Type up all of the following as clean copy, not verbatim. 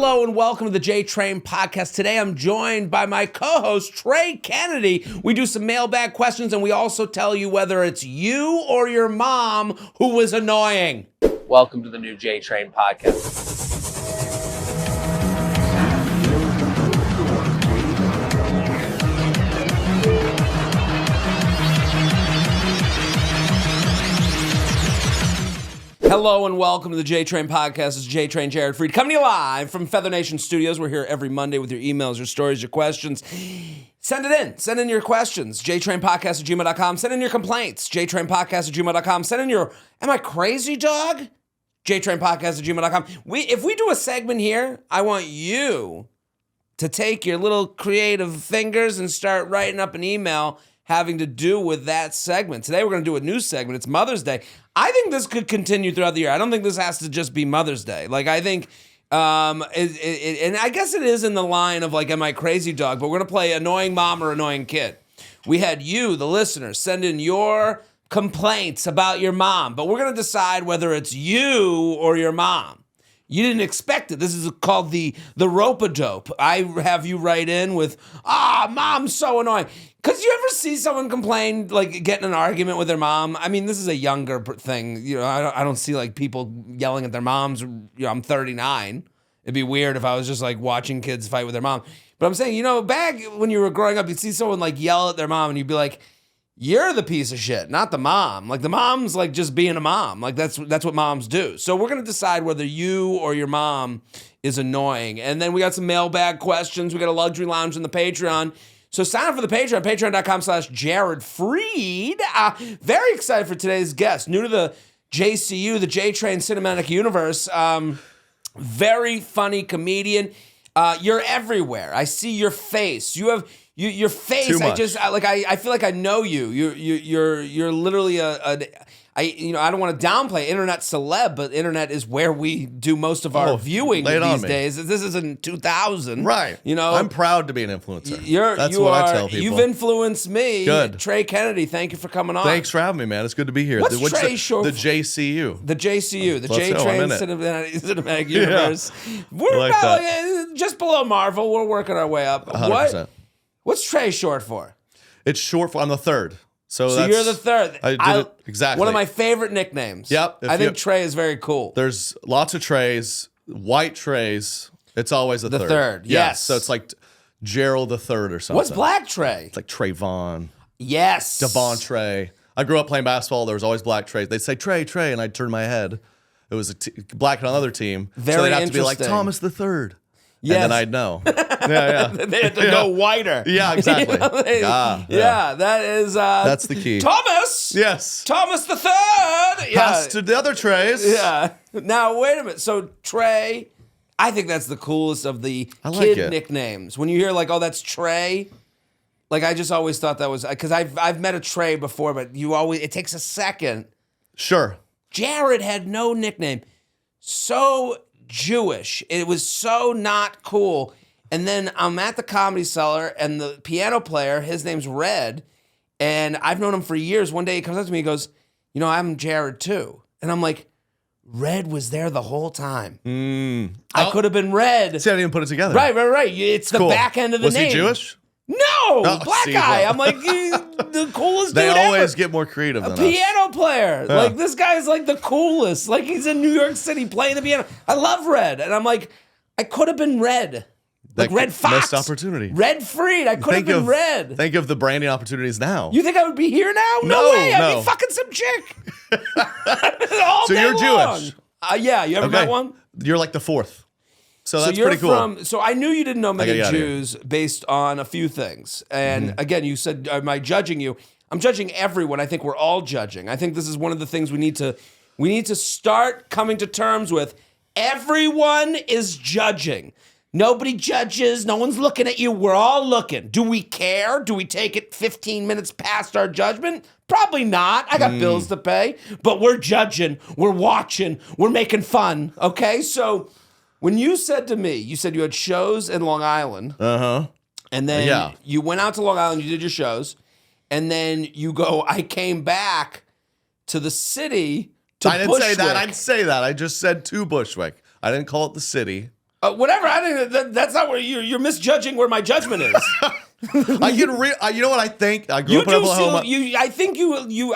Hello and welcome to the JTrain podcast. Today I'm joined by my co-host, Trey Kennedy. We do some mailbag questions and we also tell you whether it's you or your mom who was annoying. Welcome to the new JTrain podcast. Hello and welcome to the JTrain podcast. It's JTrain, Jared, Freid, coming to you live from Feather Nation Studios. We're here every Monday with your emails, your stories, your questions. Send it in. Send in your questions. JTrainPodcast@gmail.com. Send in your complaints. JTrainPodcast@gmail.com. Send in your, am I crazy, dog? JTrainPodcast@gmail.com. If we do a segment here, I want you to take your little creative fingers and start writing up an email having to do with that segment. Today we're going to do a new segment. It's Mother's Day. I think this could continue throughout the year. I don't think this has to just be Mother's Day. Like, I think, and I guess it is in the line of like, am I crazy, dog? But we're going to play annoying mom or annoying kid. We had you, the listeners, send in your complaints about your mom, but we're going to decide whether it's you or your mom. You didn't expect it. This is called the rope-a-dope. I have you write in with, mom's so annoying. Because you ever see someone complain, like, get in an argument with their mom? I mean, this is a younger thing. You know, I don't see, like, people yelling at their moms. You know, I'm 39. It'd be weird if I was just, like, watching kids fight with their mom. But I'm saying, you know, back when you were growing up, you'd see someone, like, yell at their mom, and you'd be like, you're the piece of shit, not the mom. Like, the mom's, like, just being a mom. Like, that's what moms do. So we're going to decide whether you or your mom is annoying. And then we got some mailbag questions. We got a luxury lounge in the Patreon. So sign up for the Patreon, patreon.com/Jared Freid. Very excited for today's guest. New to the JCU, the JTrain Cinematic Universe. Very funny comedian. You're everywhere. I see your face. You have your face. Too much. I feel like I know you. You're literally I don't want to downplay internet celeb, but internet is where we do most of our viewing these days. This is in 2000, right? You know, I'm proud to be an influencer. That's what I tell people. You've influenced me. Good. Trey Kennedy, thank you for coming on. Thanks for having me, man. It's good to be here. What's Trey short? The JCU. The JCU, the JTrain Cinematic Universe. Yeah. We're like about just below Marvel. We're working our way up. 100%. What's Trey short for? It's short for. I'm the third. So you're the third. I did it exactly. One of my favorite nicknames. Yep. I think Trey is very cool. There's lots of Treys, white Treys. It's always the third. The third, yes. So it's like Gerald the third or something. What's black Trey? It's like Trayvon. Yes. Devon Trey. I grew up playing basketball. There was always black Treys. They'd say Trey, and I'd turn my head. It was black on another team. Very so they'd have to be like interesting. Thomas the third. Yes. And then I'd know. Yeah. They had to go whiter. Yeah, exactly. That is... that's the key. Thomas! Yes. Thomas the third! Pass to the other Treys. Yeah. Now, wait a minute. So, Trey, I think that's the coolest of the kid nicknames. When you hear, like, oh, that's Trey... Like, I just always thought that was... Because I've met a Trey before, but it takes a second. Sure. Jared had no nickname. So... Jewish. It was so not cool. And then I'm at the Comedy Cellar, and the piano player, his name's Red, and I've known him for years. One day he comes up to me, he goes, you know, I'm Jared too. And I'm like, Red was there the whole time. I could have been Red. See, I didn't even put it together. Right. It's the back end of the name. Was he Jewish? No, black guy. I'm like, the coolest dude They always ever. get more creative than us. Piano player. Yeah. Like, this guy's like the coolest. Like, he's in New York City playing the piano. I love Red. And I'm like, I could have been Red. Like Red Fox. Missed opportunity. Red Freid. I could have been Red. Think of the branding opportunities now. You think I would be here now? No way. I'd be fucking some chick. All so day you're long. Jewish? Yeah. You ever met one? You're like the fourth. So that's you're pretty cool. So I knew you didn't know many Jews based on a few things. And again, you said, am I judging you? I'm judging everyone. I think we're all judging. I think this is one of the things we need to start coming to terms with. Everyone is judging. Nobody judges. No one's looking at you. We're all looking. Do we care? Do we take it 15 minutes past our judgment? Probably not. I got bills to pay. But we're judging. We're watching. We're making fun. Okay? So... When you said to me, you said you had shows in Long Island. And then you went out to Long Island, you did your shows. And then you go, I came back to the city to I didn't Bushwick. say that. I didn't say that. I just said to Bushwick. I didn't call it the city. Whatever. I think that's not where you're misjudging where my judgment is. You know what I think? I grew up in Oklahoma. I think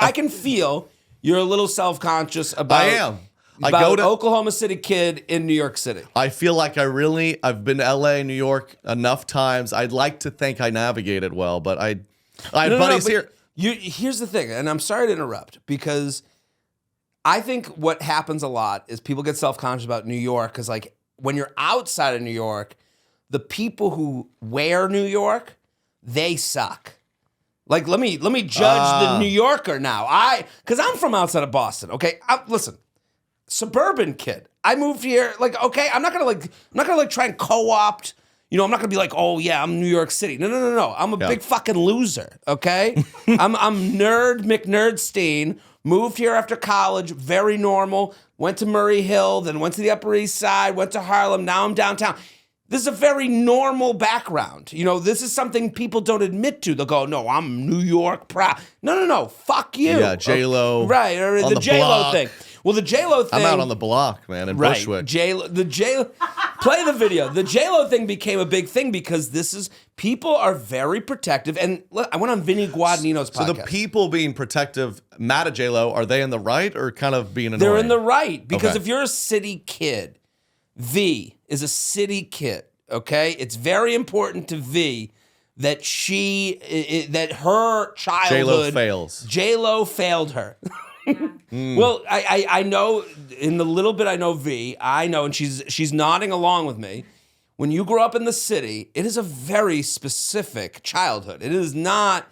I can feel you're a little self-conscious about. I am. I go to Oklahoma City kid in New York City. I feel like I've been to LA, New York enough times. I'd like to think I navigated well, but I have buddies here. Here's the thing, and I'm sorry to interrupt, because I think what happens a lot is people get self-conscious about New York, because like when you're outside of New York, the people who wear New York, they suck. Like let me judge the New Yorker now. Because I'm from outside of Boston. Okay, listen. Suburban kid. I moved here. Like, okay, I'm not gonna try and co-opt. I'm not gonna be like, oh yeah, I'm New York City. No. I'm a big fucking loser. Okay, I'm nerd McNerdstein. Moved here after college. Very normal. Went to Murray Hill. Then went to the Upper East Side. Went to Harlem. Now I'm downtown. This is a very normal background. This is something people don't admit to. They'll go, no, I'm New York proud. No. Fuck you. Yeah, J-Lo. Right, or the J-Lo thing. Well, the J-Lo thing. I'm out on the block, man, in Bushwick. Play the video. The J-Lo thing became a big thing because people are very protective. And look, I went on Vinny Guadagnino's podcast. So the people being protective, mad at J-Lo, are they in the right or kind of being annoying? They're in the right. Because if you're a city kid, V is a city kid, okay? It's very important to V that her childhood... J-Lo failed her. Well, I know, in the little bit I know V, I know, and she's nodding along with me. When you grow up in the city, it is a very specific childhood. It is not,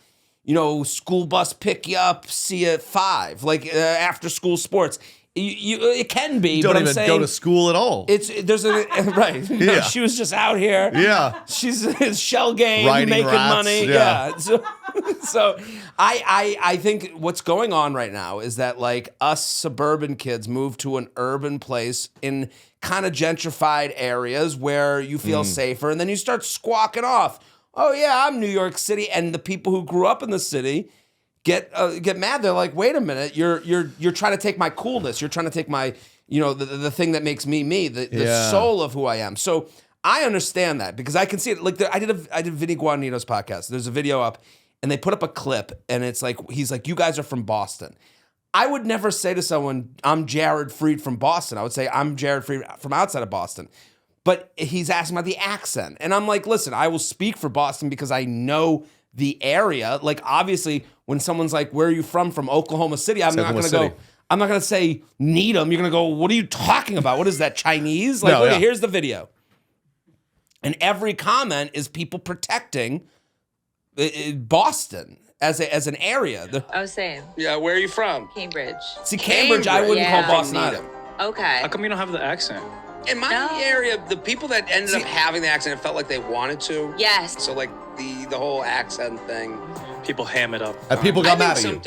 school bus pick you up, see you at 5, like after school sports. It can be, but I'm saying... Don't even go to school at all. Right. Yeah. She was just out here. Yeah. She's shell game, riding making rats, money. Yeah. So I think what's going on right now is that like us suburban kids move to an urban place in kind of gentrified areas where you feel safer, and then you start squawking off, oh yeah, I'm New York City, and the people who grew up in the city get mad. They're like, wait a minute, you're trying to take my coolness. You're trying to take my, the thing that makes me, the soul of who I am. So I understand that because I can see it. Like I did Vinny Guadagnino's podcast. There's a video up, and they put up a clip, and it's like he's like, you guys are from Boston. I would never say to someone, I'm Jared Freid from Boston. I would say I'm Jared Freid from outside of Boston. But he's asking about the accent, and I'm like, listen, I will speak for Boston because I know the area. Like obviously, when someone's like, "Where are you from?" From Oklahoma City, I'm not going to say Needham. You're going to go, "What are you talking about? What is that, Chinese?" Like, look, here's the video, and every comment is people protecting Boston as an area. I was saying. Yeah, where are you from? Cambridge. See, Cambridge, I wouldn't call Boston either. Okay. How come you don't have the accent? In my area, the people that ended up having the accent, it felt like they wanted to. Yes. So like the whole accent thing. People ham it up. And people got mad at you.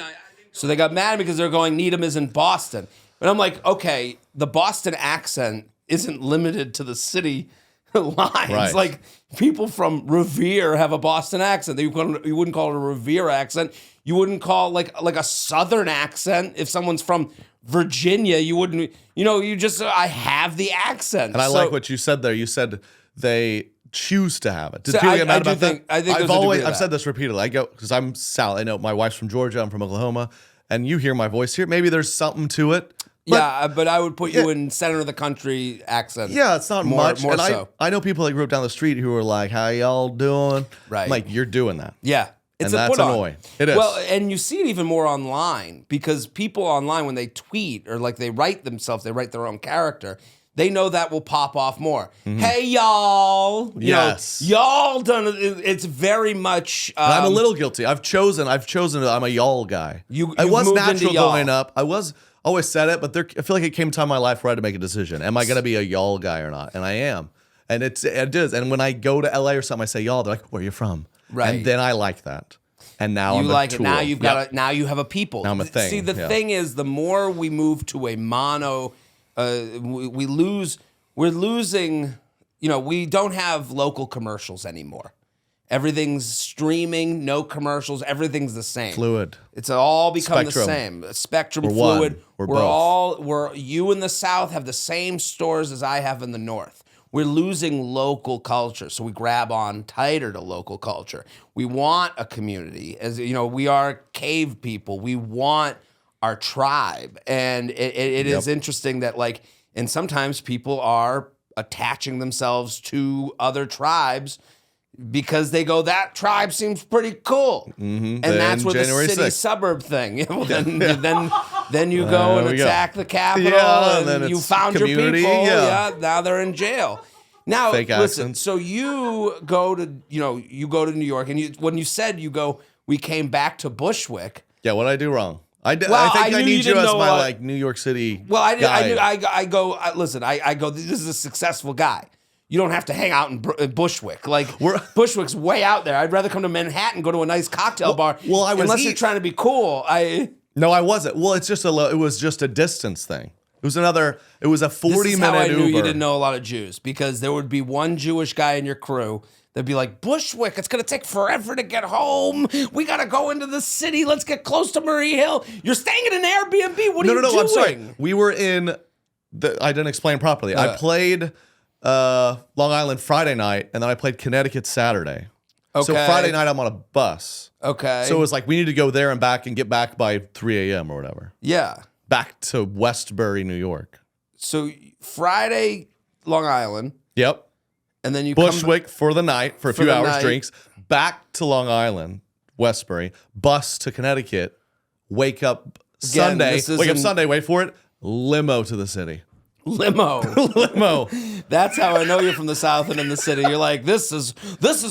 So they got mad because they're going, Needham is in Boston. And I'm like, okay, the Boston accent isn't limited to the city lines. Right. Like people from Revere have a Boston accent. You wouldn't call it a Revere accent. You wouldn't call like a Southern accent. If someone's from Virginia, you wouldn't, I have the accent. And I like what you said there. You said they choose to have it. Did So people get mad about that? I think I've said this repeatedly. I go, because I'm Sal. I know my wife's from Georgia. I'm from Oklahoma. And you hear my voice here. Maybe there's something to it. But I would put you in center of the country accent. Yeah, it's not much. More and so. I know people that grew up down the street who are like, how y'all doing? Right. I'm like, you're doing that. Yeah. It's and that's put on. annoying. It is. Well, and you see it even more online because people online, when they tweet or like they write themselves, they write their own character, they know that will pop off more. Hey, y'all. Yes. Y'all done it. It's very much. I'm a little guilty. I've chosen. I'm a y'all guy. I was natural growing up. I was always said it, but I feel like it came a time in my life where I had to make a decision. Am I going to be a y'all guy or not? And I am. And it is. And when I go to LA or something, I say y'all. They're like, where are you from? Right. And then I like that. And now you I'm like a it. tool. Now you've got. Now you have a people. Now I'm a thing. See, the thing is, the more we move to a mono, we lose. We're losing. We don't have local commercials anymore. Everything's streaming, no commercials. Everything's the same. Fluid. It's all become Spectrum. the same. Spectrum, We're fluid. one. We're both. You in the South have the same stores as I have in the North. we're losing local culture. So we grab on tighter to local culture. We want a community. As you know, we are cave people. We want our tribe. And it is interesting that like, and sometimes people are attaching themselves to other tribes because they go, that tribe seems pretty cool. And that's where January the city 6th. suburb thing. Well, then you go and attack the Capitol, Yeah, and then and you it's found your community, people. yeah. Now they're in jail. Now, Fake listen, accents. so you go to New York, and when you said we came back to Bushwick. Yeah, what did I do wrong? I think I I knew need you you didn't as know my what- like New York City. Well, I guide. listen, I go, this is a successful guy. You don't have to hang out in Bushwick. Like, We're- Bushwick's way out there. I'd rather come to Manhattan, go to a nice cocktail bar. well, I was unless you're eat- trying to be cool. No, I wasn't. Well, it's just it was just a distance thing. It was a 40-minute This is how I Uber. knew you didn't know a lot of Jews, because there would be one Jewish guy in your crew that'd be like, Bushwick, it's going to take forever to get home. We got to go into the city. Let's get close to Murray Hill. You're staying in an Airbnb. What are you doing? I'm sorry. We were in I didn't explain properly. I played Long Island Friday night, and then I played Connecticut Saturday. So Okay. Friday night I'm on a bus. Okay. So it was like we need to go there and back and get back by 3 a.m. or whatever. yeah. Back to Westbury, New York. So Friday, Long Island, Yep. and then you Bushwick for the night, for a few the hours, night. drinks. Back to Long Island, Westbury. Bus to Connecticut. Wake up Sunday. this is Wake up in- Sunday, wait for it. Limo to the city. limo. Limo. That's how I know you're from the South and in the city. You're like, this is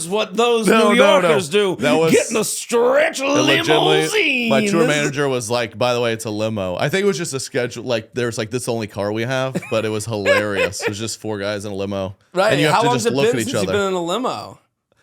what those No, New no, no. Yorkers do. That was- Getting a stretch limousine. My tour This- manager was like, by the way, it's a limo. I think it was just a schedule. Like, there's like, this is the only car we have, but it was hilarious. It was just 4 guys in a limo. Right. And you have How to long's just it look been at each since you've other. been in a limo?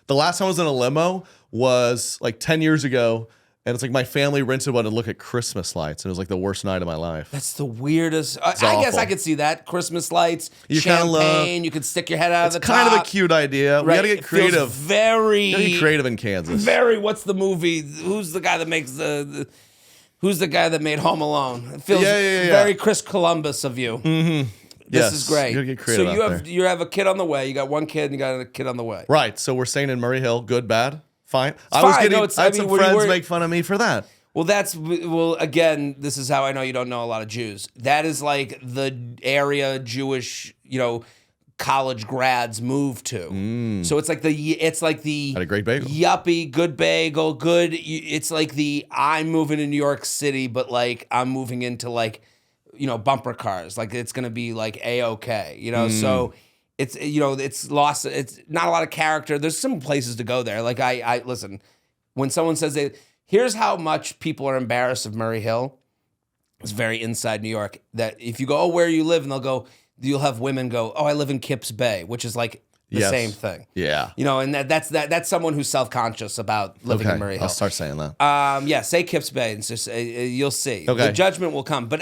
The last time I was in a limo was like 10 years ago. And it's like my family rented one to look at Christmas lights. And it was like the worst night of my life. That's the weirdest. I guess awful. I could see that. Christmas lights, You kinda champagne. You could stick your head out of the It's kind top. of a cute idea. We Right. got to get It feels creative. Very, Gotta get creative in Kansas. very. What's the movie? Who's the guy that makes Who's the guy that made Home Alone? It feels Yeah. very Chris Columbus of you. This Yes, is great. you gotta get creative so you out have there. you have a kid on the way. You got one kid and you got a kid on the way. Right. So we're staying in Murray Hill. Good, bad, fine. I fine. No, it's- I had I mean, some we're- friends we're- make fun of me for that. Well, again, this is how I know you don't know a lot of Jews. That is like the area Jewish, college grads move to. So it's like the Had a great bagel. yuppie, good bagel, good. It's like I'm moving to New York City, but like I'm moving into like, bumper cars. Like it's gonna be like A-OK, So it's it's lost. It's not a lot of character. There's some places to go there. Like I listen, when someone says here's how much people are embarrassed of Murray Hill. It's very inside New York. That if you go, oh, where you live, and you'll have women go, oh, I live in Kips Bay, which is like the Yes. same thing. Yeah. And that's someone who's self-conscious about living in Murray Hill. I'll start saying that. Yeah, say Kips Bay, and just you'll see. Okay. The judgment will come. But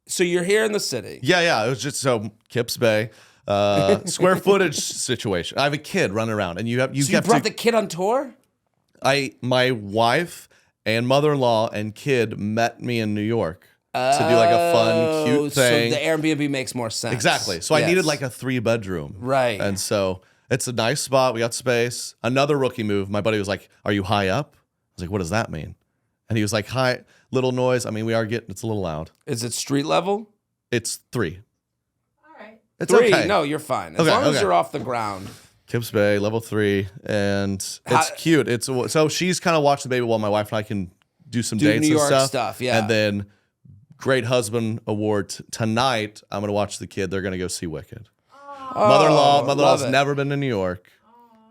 so you're here in the city. Yeah. It was just so Kips Bay, square footage situation. I have a kid running around, and you So you brought the kid on tour? my wife and mother-in-law and kid met me in New York to do like a fun, cute thing. So the Airbnb makes more sense. Exactly. So I Yes. needed like a 3-bedroom. Right. And so it's a nice spot. We got space. Another rookie move. My buddy was like, "Are you high up?" I was like, "What does that mean?" And he was like, "High, little noise." I mean, it's a little loud. Is it street level? It's 3. All right. It's 3. okay. No, you're fine. As Okay, long as okay. you're off the ground. Kips Bay, level 3, and it's How- cute. So she's kind of watching the baby while my wife and I can do some Do dates New and York stuff. stuff, yeah. And then Great Husband Award tonight. I'm gonna watch the kid. They're gonna go see Wicked. Mother-in-law's love it. never been to New York.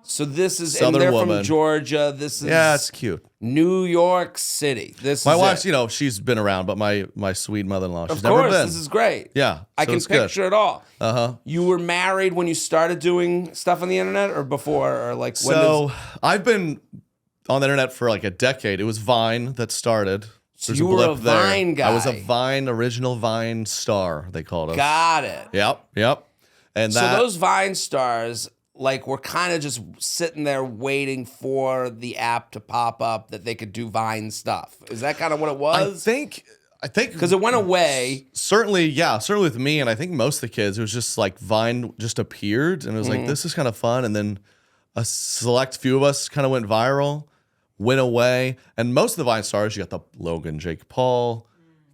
So this is, Southern and they're woman. from Georgia. This is Yeah, it's cute. New York City. This My is wife's, it. she's been around, but my sweet mother-in-law, she's Of never course, been. this is great. Yeah, I so can it's good. picture it all. Uh-huh. You were married when you started doing stuff on the internet, or before, or like when? So I've been on the internet for like a decade. It was Vine that started. There's you were a blip there. Vine guy. I was a original Vine star, they called us. Got it. Yep. And So that, those Vine stars, like, were kind of just sitting there waiting for the app to pop up that they could do Vine stuff. Is that kind of what it I was? think I think Because it went away. certainly with me, and I think most of the kids, it was just like Vine just appeared, and it was like, this is kind of fun, and then a select few of us kind of went viral, went away, and most of the Vine stars, you got the Logan, Jake Paul,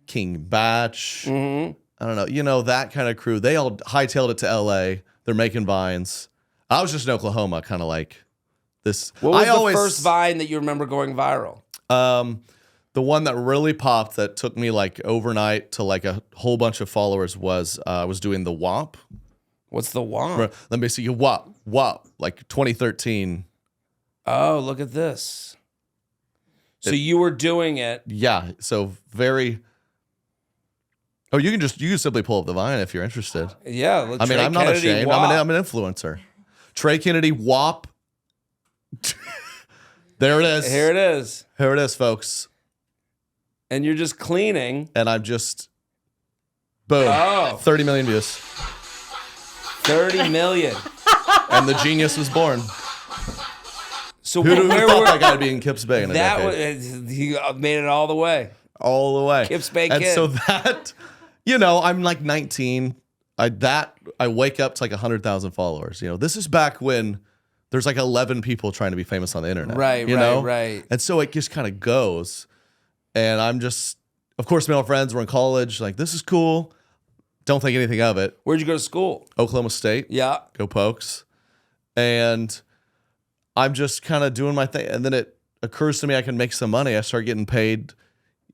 King Batch, I don't know, you know, that kind of crew. They all hightailed it to LA. They're making Vines. I was just in Oklahoma, kind of like this. What was the first Vine that you remember going viral? The one that really popped that took me like overnight to like a whole bunch of followers was I was doing the WAP. What's the WAP? Let me see you WAP, like 2013. Oh, look at this. So you were doing it. Yeah. So very. Oh, you can simply pull up the Vine if you're interested. Yeah. I mean, I'm not ashamed. I'm an influencer. Trey Kennedy WAP. There it is. Here it is. Here it is, folks. And you're just cleaning. And I'm just, boom, 30 million views. 30 million. And the genius was born. So who thought that guy would be in Kips Bay in a decade? He made it all the way. All the way. Kips Bay and kid. So that, you know, I'm like 19. I wake up to like 100,000 followers. You know, this is back when there's like 11 people trying to be famous on the internet. Right. And so it just kind of goes. And I'm just, of course, male friends were in college. Like, this is cool. Don't think anything of it. Where'd you go to school? Oklahoma State. Yeah. Go Pokes. And I'm just kind of doing my thing. And then it occurs to me I can make some money. I start getting paid,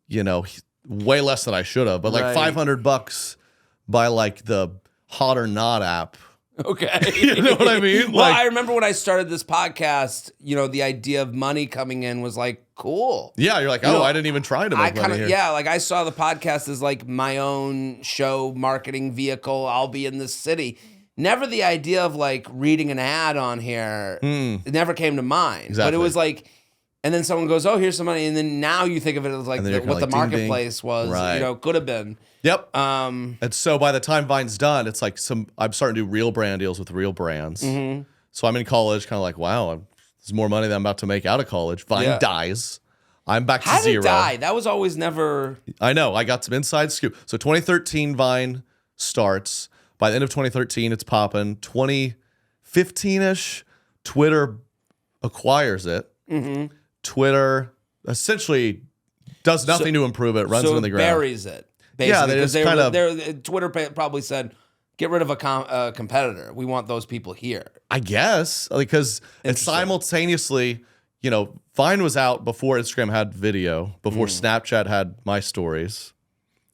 you know, way less than I should have, but like $500 by like the Hot or Not app. Okay. You know what I mean? Well, I remember when I started this podcast, you know, the idea of money coming in was like, cool. Yeah, you're like, oh, I didn't even try to make money here. Yeah, like I saw the podcast as like my own show marketing vehicle. I'll be in this city. Never the idea of like reading an ad on here. It never came to mind. Exactly. But it was like, and then someone goes, oh, here's some money. And then now you think of it as like what the marketplace was, you know, could have been. Yep. And so by the time Vine's done, it's like I'm starting to do real brand deals with real brands. So I'm in college, kind of like, wow, there's more money than I'm about to make out of college. Vine dies. I'm back to How zero. did it die? That was always never. I know. I got some inside scoop. So 2013 Vine starts. By the end of 2013, it's popping. 2015-ish, Twitter acquires it. Twitter essentially does nothing to improve it, runs it in the ground. Buries it. Basically, yeah, they just kind of. Twitter probably said, "Get rid of a competitor. We want those people here." I guess because it's simultaneously, you know, Vine was out before Instagram had video, before Snapchat had My Stories,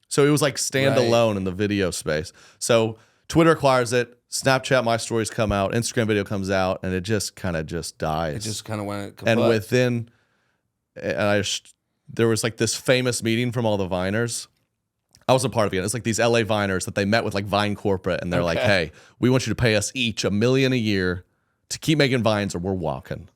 so it was like standalone in the video space. So Twitter acquires it, Snapchat My Stories come out, Instagram video comes out, and it just kind of just dies. It just kind of went kaput. And within, there was like this famous meeting from all the Viners. I was a part of it. It's like these LA Viners that they met with like Vine corporate, and they're like, "Hey, we want you to pay us each $1 million a year to keep making Vines, or we're walking."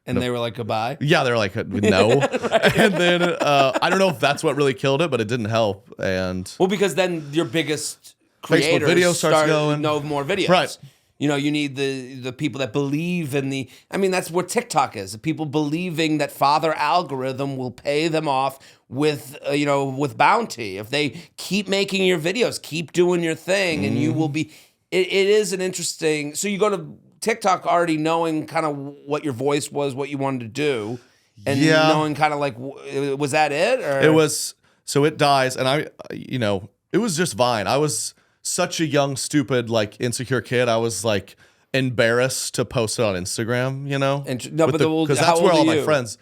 And they were like, "Goodbye." Yeah, they're like, "No." And then I don't know if that's what really killed it, but it didn't help. And well, because then your biggest creators video starts going. know more videos. Right. You know, you need the people that believe in the. I mean, that's what TikTok is. People believing that Father Algorithm will pay them off with with bounty if they keep making your videos, keep doing your thing, and you will be. It is an interesting. So you go to TikTok already knowing kind of what your voice was, what you wanted to do, and knowing kind of like, was that it? Or? It was. So it dies, and it was just Vine. I was such a young, stupid, like insecure kid. I was like embarrassed to post it on Instagram, you know? Because that's where all my friends.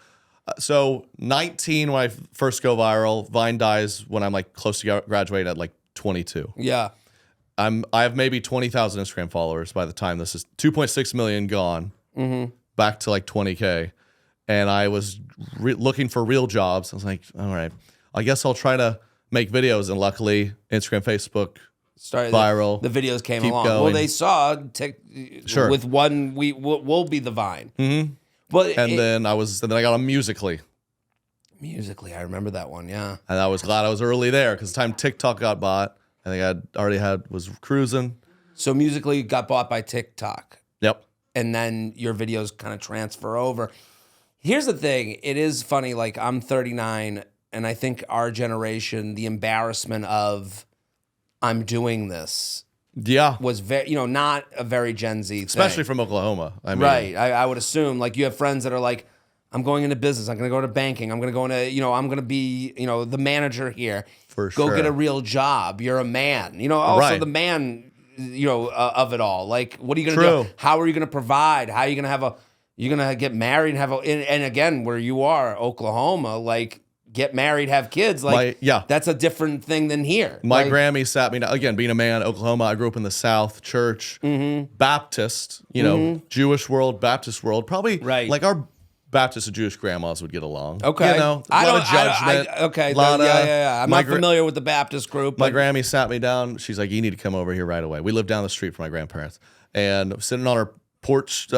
So 19 when I first go viral. Vine dies when I'm like close to graduating at like 22. Yeah. I have maybe 20,000 Instagram followers by the time this is 2.6 million gone. Back to like 20K. And I was looking for real jobs. I was like, all right, I guess I'll try to make videos. And luckily, Instagram, Facebook, started viral. The videos came along. Going. Well, they saw with one. We'll be the Vine. But then I got on Musical.ly. Musical.ly, I remember that one. Yeah, and I was glad I was early there because the time TikTok got bought, I think was cruising. So Musical.ly got bought by TikTok. Yep. And then your videos kind of transfer over. Here's the thing. It is funny. Like I'm 39. and I think our generation, the embarrassment of I'm doing this Yeah. was very, not a very Gen Z thing. Especially from Oklahoma. I mean, Right. I would assume, like, you have friends that are like, I'm going into business. I'm going to go to banking. I'm going to go into, I'm going to be, the manager here. For Go sure. get a real job. You're a man. Also Right. the man, of it all. Like, what are you going to True. do? How are you going to provide? How are you going to you're going to get married and have and again, where you are, Oklahoma, like, get married, have kids. Like, that's a different thing than here. My Grammy sat me down. Again, being a man, Oklahoma, I grew up in the South, church, Baptist, Jewish world, Baptist world. Probably Right. like our Baptist and Jewish grandmas would get along. Okay. A lot of judgment. I'm not familiar with the Baptist group. My But Grammy sat me down. She's like, you need to come over here right away. We lived down the street from my grandparents. And sitting on our porch,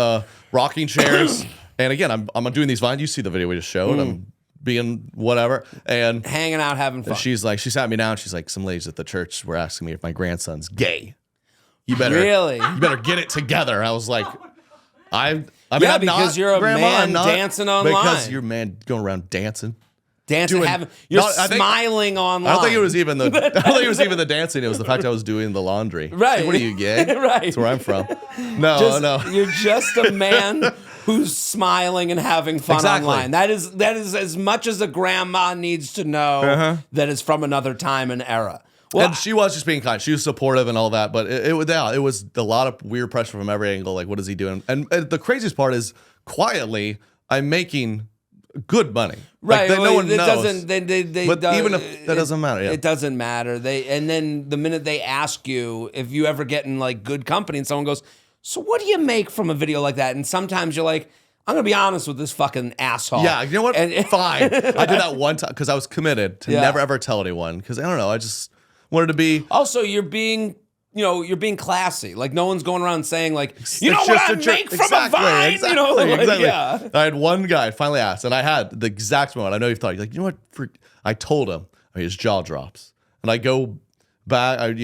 rocking chairs. And again, I'm doing these vines. You see the video we just showed. I'm being whatever. And hanging out, having fun. she sat me down. She's like, some ladies at the church were asking me if my grandson's gay. You better get it together. I was like, I'm because not, you're a Grandma, man I'm not, dancing online. Because you're a man going around dancing. You're smiling online. I don't think it was even the dancing. It was the fact I was doing the laundry. Right. Like, what are you, gay? Right. That's where I'm from. No. You're just a man who's smiling and having fun Exactly. online. That is as much as a grandma needs to know that is from another time and era. Well, And she was just being kind. She was supportive and all that, but it was a lot of weird pressure from every angle. Like, what is he doing? And the craziest part is, quietly, I'm making good money. right. Like, no one knows. But even if that doesn't matter. Yeah. It doesn't matter. And then the minute they ask you, if you ever get in like good company and someone goes, so what do you make from a video like that? And sometimes you're like, I'm going to be honest with this fucking asshole. Yeah, you know what? Fine. I did that one time because I was committed to never ever tell anyone, because I don't know, I just wanted to be. Also, you're being classy. Like, no one's going around saying like, what I make from a vine. Exactly. Yeah. I had one guy finally asked, and I had the exact moment. I know you've thought, like, you know what? I told him, his jaw drops, and I go back.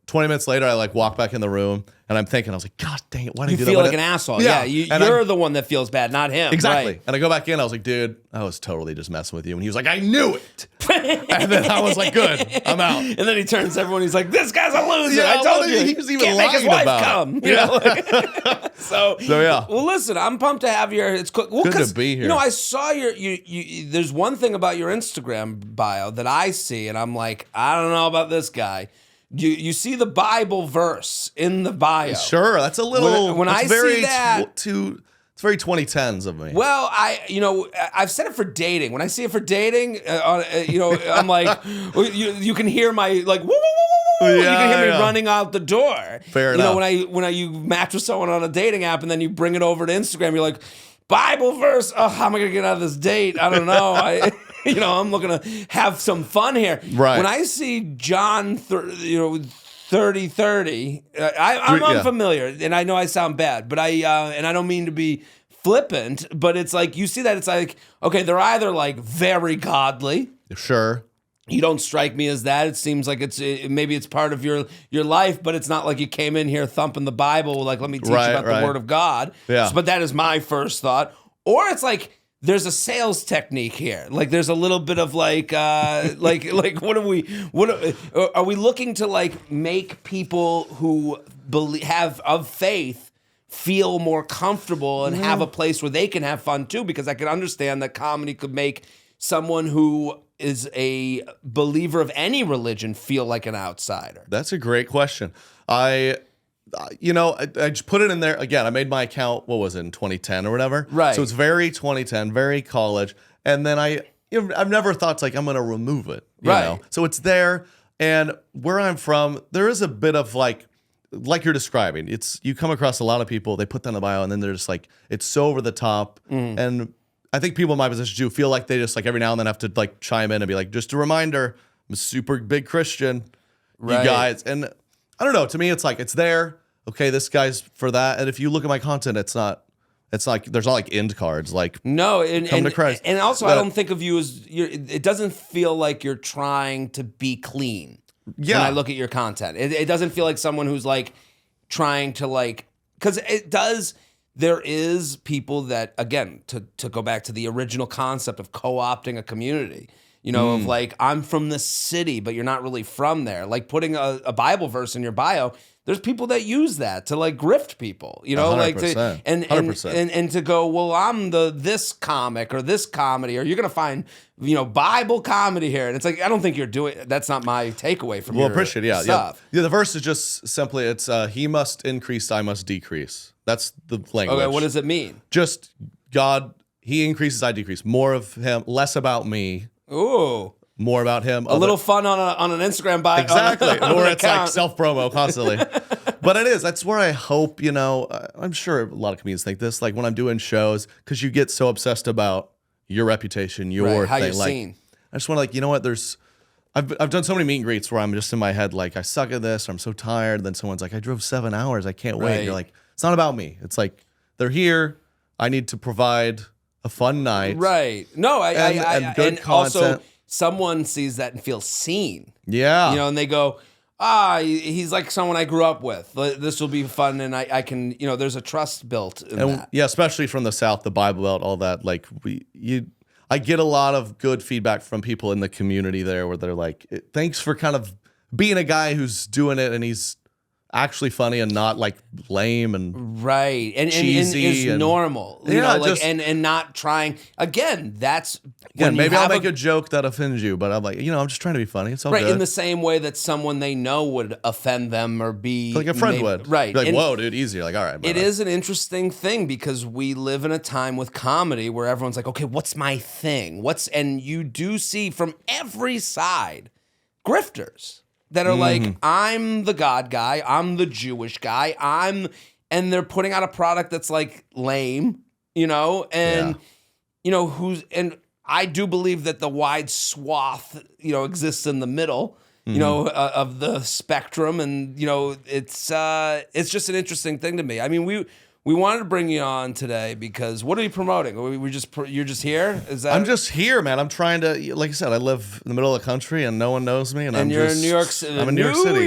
20 minutes later, I like walk back in the room, and I'm thinking, I was like, God dang it, why did I do that? You feel like an asshole. Yeah, you're the one that feels bad, not him. Exactly. Right. And I go back in, I was like, dude, I was totally just messing with you. And he was like, I knew it. And then I was like, good, I'm out. And then he turns to everyone, he's like, this guy's a loser. I told you. He was even Can't make his lying wife about come. it. So yeah. Well, listen, I'm pumped to have your. It's cool. Well, good to be here. I saw you. There's one thing about your Instagram bio that I see, and I'm like, I don't know about this guy. You see the Bible verse in the bio. Sure, that's a little. When I see that, it's very 2010s of me. well, I've said it for dating. When I see it for dating, I'm like, you can hear my like, woo, woo, woo, woo, woo. You can hear me running out the door. Fair enough. When you match with someone on a dating app and then you bring it over to Instagram, you're like, Bible verse. Oh, how am I gonna get out of this date? I don't know. I'm looking to have some fun here. Right. When I see John, 30:30, I'm unfamiliar, and I know I sound bad, but and I don't mean to be flippant, but it's like, you see that, it's like, okay, they're either like very godly. Sure. You don't strike me as that. It seems like maybe it's part of your life, but it's not like you came in here thumping the Bible, like, let me teach you about the Word of God. Yeah. But that is my first thought. Or it's like, there's a sales technique here. Like, there's a little bit of like what are we looking to like make people who have of faith feel more comfortable and have a place where they can have fun too? Because I can understand that comedy could make someone who is a believer of any religion feel like an outsider. That's a great question. I just put it in there again. I made my account, what was it, in 2010 or whatever? Right. So it's very 2010, very college. And then I've never thought, like, I'm going to remove it. You know? So it's there. And where I'm from, there is a bit of like you're describing. You come across a lot of people, they put that in the bio, and then they're just like, it's so over the top. And I think people in my position do feel like they just like every now and then have to like chime in and be like, just a reminder, I'm a super big Christian, you guys. And I don't know. To me, it's like, it's there. Okay, this guy's for that. And if you look at my content, it's like there's not like end cards. Like, no, come to Christ. And also, I don't think of you as it doesn't feel like you're trying to be clean. Yeah. When I look at your content, it doesn't feel like someone who's like trying to like, because it does. There is people that, again, to go back to the original concept of co-opting a community, of like, I'm from the city, but you're not really from there. Like putting a Bible verse in your bio. There's people that use that to like grift people, 100%. like to, 100%. and to go, well, I'm this comic or this comedy, or you're gonna find Bible comedy here, and it's like I don't think you're doing. That's not my takeaway from your appreciate it, stuff. Yeah. The verse is just simply it's he must increase, I must decrease. That's the language. Okay, what does it mean? Just God, he increases, I decrease. More of him, less about me. Ooh. More about him. A little fun on an Instagram bio. Exactly. On Or an it's like account. self-promo constantly. But it is. That's where I hope, I'm sure a lot of comedians think this, like when I'm doing shows, because you get so obsessed about your reputation, your how thing. you're Like, seen. I just want to, I've done so many meet and greets where I'm just in my head like, I suck at this, or I'm so tired. Then someone's like, I drove 7 hours. I can't wait. Right. You're like, it's not about me. It's like, they're here. I need to provide a fun night. Right. No, And good also content. someone sees that and feels seen. Yeah. And they go, he's like someone I grew up with. This will be fun, and I can, there's a trust built in that. Yeah, especially from the South, the Bible Belt, all that. Like I get a lot of good feedback from people in the community there, where they're like, "Thanks for kind of being a guy who's doing it, and he's actually funny and not like lame and right and cheesy is and normal, and not trying. Again, that's when maybe I'll make a joke that offends you, but I'm like, I'm just trying to be funny. It's all right good. in the same way that someone they know would offend them or be like a friend would, right? Be like, And whoa, dude, easy. Like, all right, it is an interesting thing because we live in a time with comedy where everyone's like, okay, what's my thing? And you do see from every side grifters that are like, I'm the God guy, I'm the Jewish guy, and they're putting out a product that's like lame, and I do believe that the wide swath, exists in the middle, of the spectrum, and it's just an interesting thing to me. I mean, we wanted to bring you on today because what are you promoting? You're just here? Is that? I'm just here, man. I'm trying to, like I said, I live in the middle of the country and no one knows me, and you're in New York City. I'm in New York City. New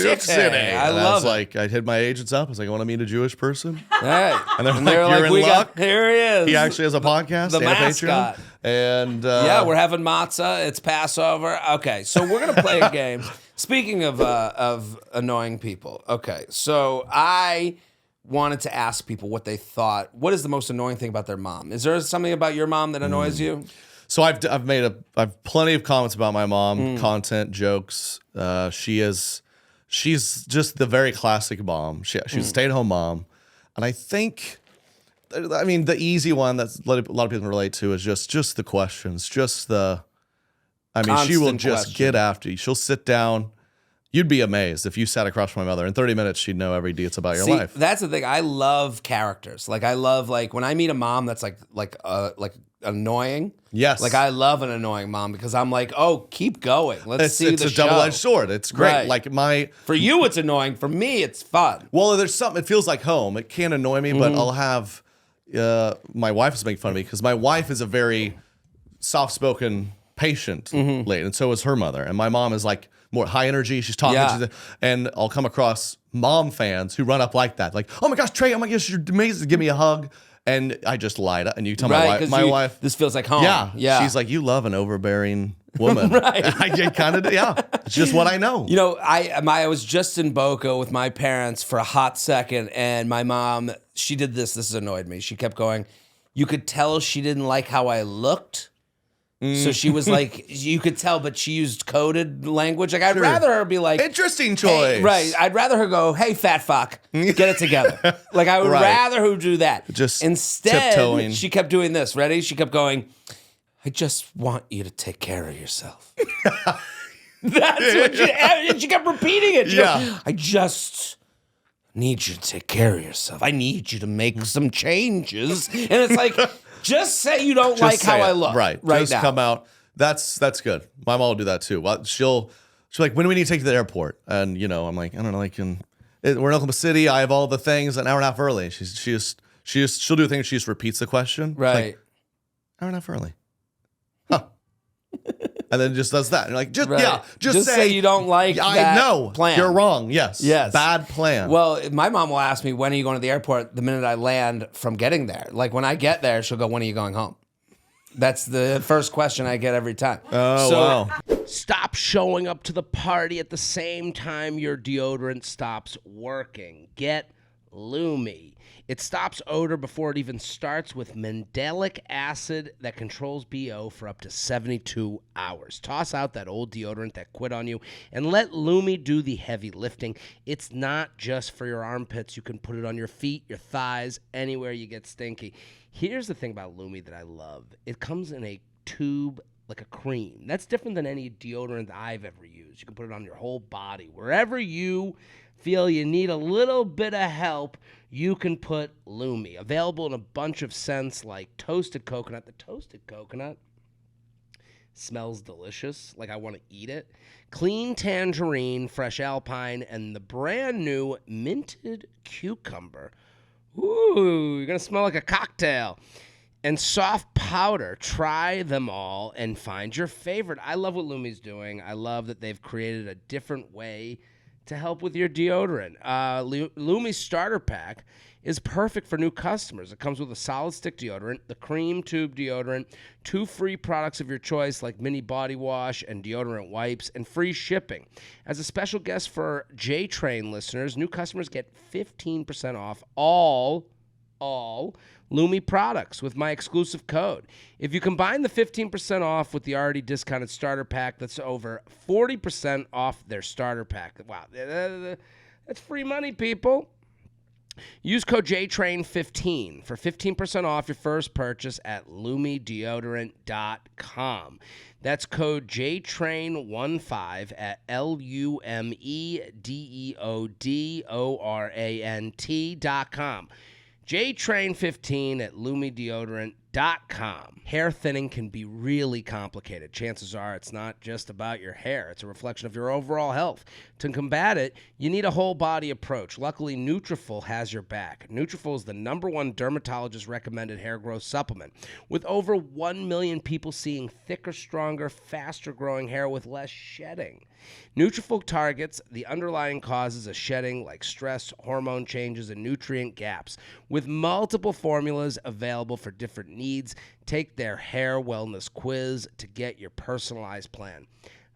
York City. I love it. Like, I hit my agents up. I was like, I want to meet a Jewish person. Hey. And they're like, you're in luck. Here he is. He actually has a podcast The and mascot. a Patreon. And yeah, we're having matzah. It's Passover. Okay, so we're gonna play a game. Speaking of annoying people. Okay, so I wanted to ask people what they thought. What is the most annoying thing about their mom? Is there something about your mom that annoys you? So I've plenty of comments about my mom, content, jokes. She's just the very classic mom. She's a stay-at-home mom, and I think, I mean, the easy one that a lot of people can relate to is just the questions, she will Constant just question. get after you. She'll sit down. You'd be amazed if you sat across from my mother. In 30 minutes, she'd know every detail about your life. That's the thing. I love characters. Like I love when I meet a mom that's like annoying. Yes. Like I love an annoying mom because I'm like, oh, keep going. Let's see it's the a show. double-edged sword. It's great. Right. Like for you, it's annoying. For me, it's fun. Well, there's something. It feels like home. It can annoy me, but I'll have my wife is making fun of me because my wife is a very soft-spoken, patient lady, and so is her mother. And my mom is like more high energy. She's talking, Yeah. and I'll come across mom fans who run up like that, like, "Oh my gosh, Trey! Oh my gosh, you're amazing! Give me a hug." And I just lied. And you tell my wife, this feels like home. yeah. She's like, "You love an overbearing woman." Right. I kind of, yeah. It's just what I know. I was just in Boca with my parents for a hot second, and my mom, she did this. This annoyed me. She kept going, you could tell she didn't like how I looked. So she was like, you could tell, but she used coded language. Like, I'd rather her be like, interesting choice. hey, right. I'd rather her go, hey, fat fuck, get it together. Like, I would rather her do that. Just instead, tiptoeing. she kept doing this. Ready? She kept going, I just want you to take care of yourself. That's what and she kept repeating it. She goes, I just need you to take care of yourself. I need you to make some changes. And it's like, just say you don't like how I look. Right now. Come out. That's good. My mom will do that too. Well, she'll like, when do we need to take you to the airport? And I'm like, I don't know, we're in Oklahoma City. I have all the things an hour and a half early. She'll do a thing. She just repeats the question. Right. Like, hour and a half early. Huh. And then just does that. And you're like, just say you don't like that I know. plan. You're wrong. Yes. Bad plan. Well, my mom will ask me, when are you going to the airport the minute I land from getting there? Like, when I get there, she'll go, when are you going home? That's the first question I get every time. Oh, wow. Stop showing up to the party at the same time your deodorant stops working. Get LUME. It stops odor before it even starts with mandelic acid that controls BO for up to 72 hours. Toss out that old deodorant that quit on you and let LUME do the heavy lifting. It's not just for your armpits. You can put it on your feet, your thighs, anywhere you get stinky. Here's the thing about LUME that I love. It comes in a tube like a cream. That's different than any deodorant I've ever used. You can put it on your whole body. Wherever you feel you need a little bit of help, you can put LUME. Available in a bunch of scents like toasted coconut. The toasted coconut smells delicious, like I want to eat it. Clean tangerine, fresh alpine, and the brand new minted cucumber. Ooh, you're going to smell like a cocktail. And soft powder. Try them all and find your favorite. I love what LUME's doing. I love that they've created a different way to help with your deodorant. LUME Starter Pack is perfect for new customers. It comes with a solid stick deodorant, the cream tube deodorant, 2 free products of your choice like mini body wash and deodorant wipes, and free shipping. As a special guest for JTrain listeners, new customers get 15% off all LUME products with my exclusive code. If you combine the 15% off with the already discounted starter pack, that's over 40% off their starter pack. Wow, that's free money, people. Use code JTrain15 for 15% off your first purchase at LumeDeodorant.com. That's code JTrain15 at LumeDeodorant.com. JTrain15 at LumeDeodorant.com. Hair thinning can be really complicated. Chances are it's not just about your hair. It's a reflection of your overall health. To combat it, you need a whole body approach. Luckily, Nutrafol has your back. Nutrafol is the #1 dermatologist-recommended hair growth supplement. With over 1 million people seeing thicker, stronger, faster-growing hair with less shedding. Nutrafol targets the underlying causes of shedding like stress, hormone changes, and nutrient gaps. With multiple formulas available for different needs, take their hair wellness quiz to get your personalized plan.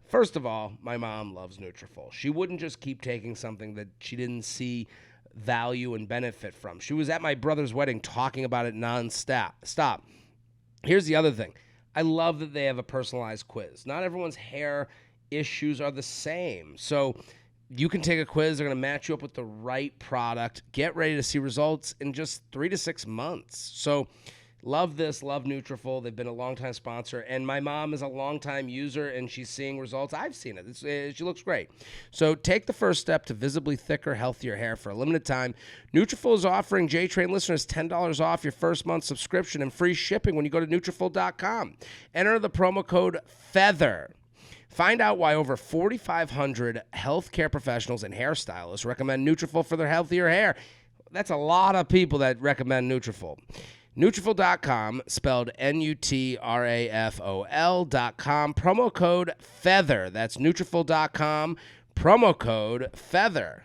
First of all, my mom loves Nutrafol. She wouldn't just keep taking something that she didn't see value and benefit from. She was at my brother's wedding talking about it nonstop. Here's the other thing. I love that they have a personalized quiz. Not everyone's hair issues are the same. So you can take a quiz. They're going to match you up with the right product. Get ready to see results in just 3 to 6 months. So love this. Love Nutrafol. They've been a longtime sponsor. And my mom is a longtime user, and she's seeing results. I've seen it. She looks great. So take the first step to visibly thicker, healthier hair for a limited time. Nutrafol is offering JTrain listeners $10 off your first month subscription and free shipping when you go to Nutrafol.com. Enter the promo code FEATHER. Find out why over 4,500 healthcare professionals and hairstylists recommend Nutrafol for their healthier hair. That's a lot of people that recommend Nutrafol. Nutrafol.com, spelled Nutrafol.com, promo code FEATHER. That's Nutrafol.com, promo code FEATHER.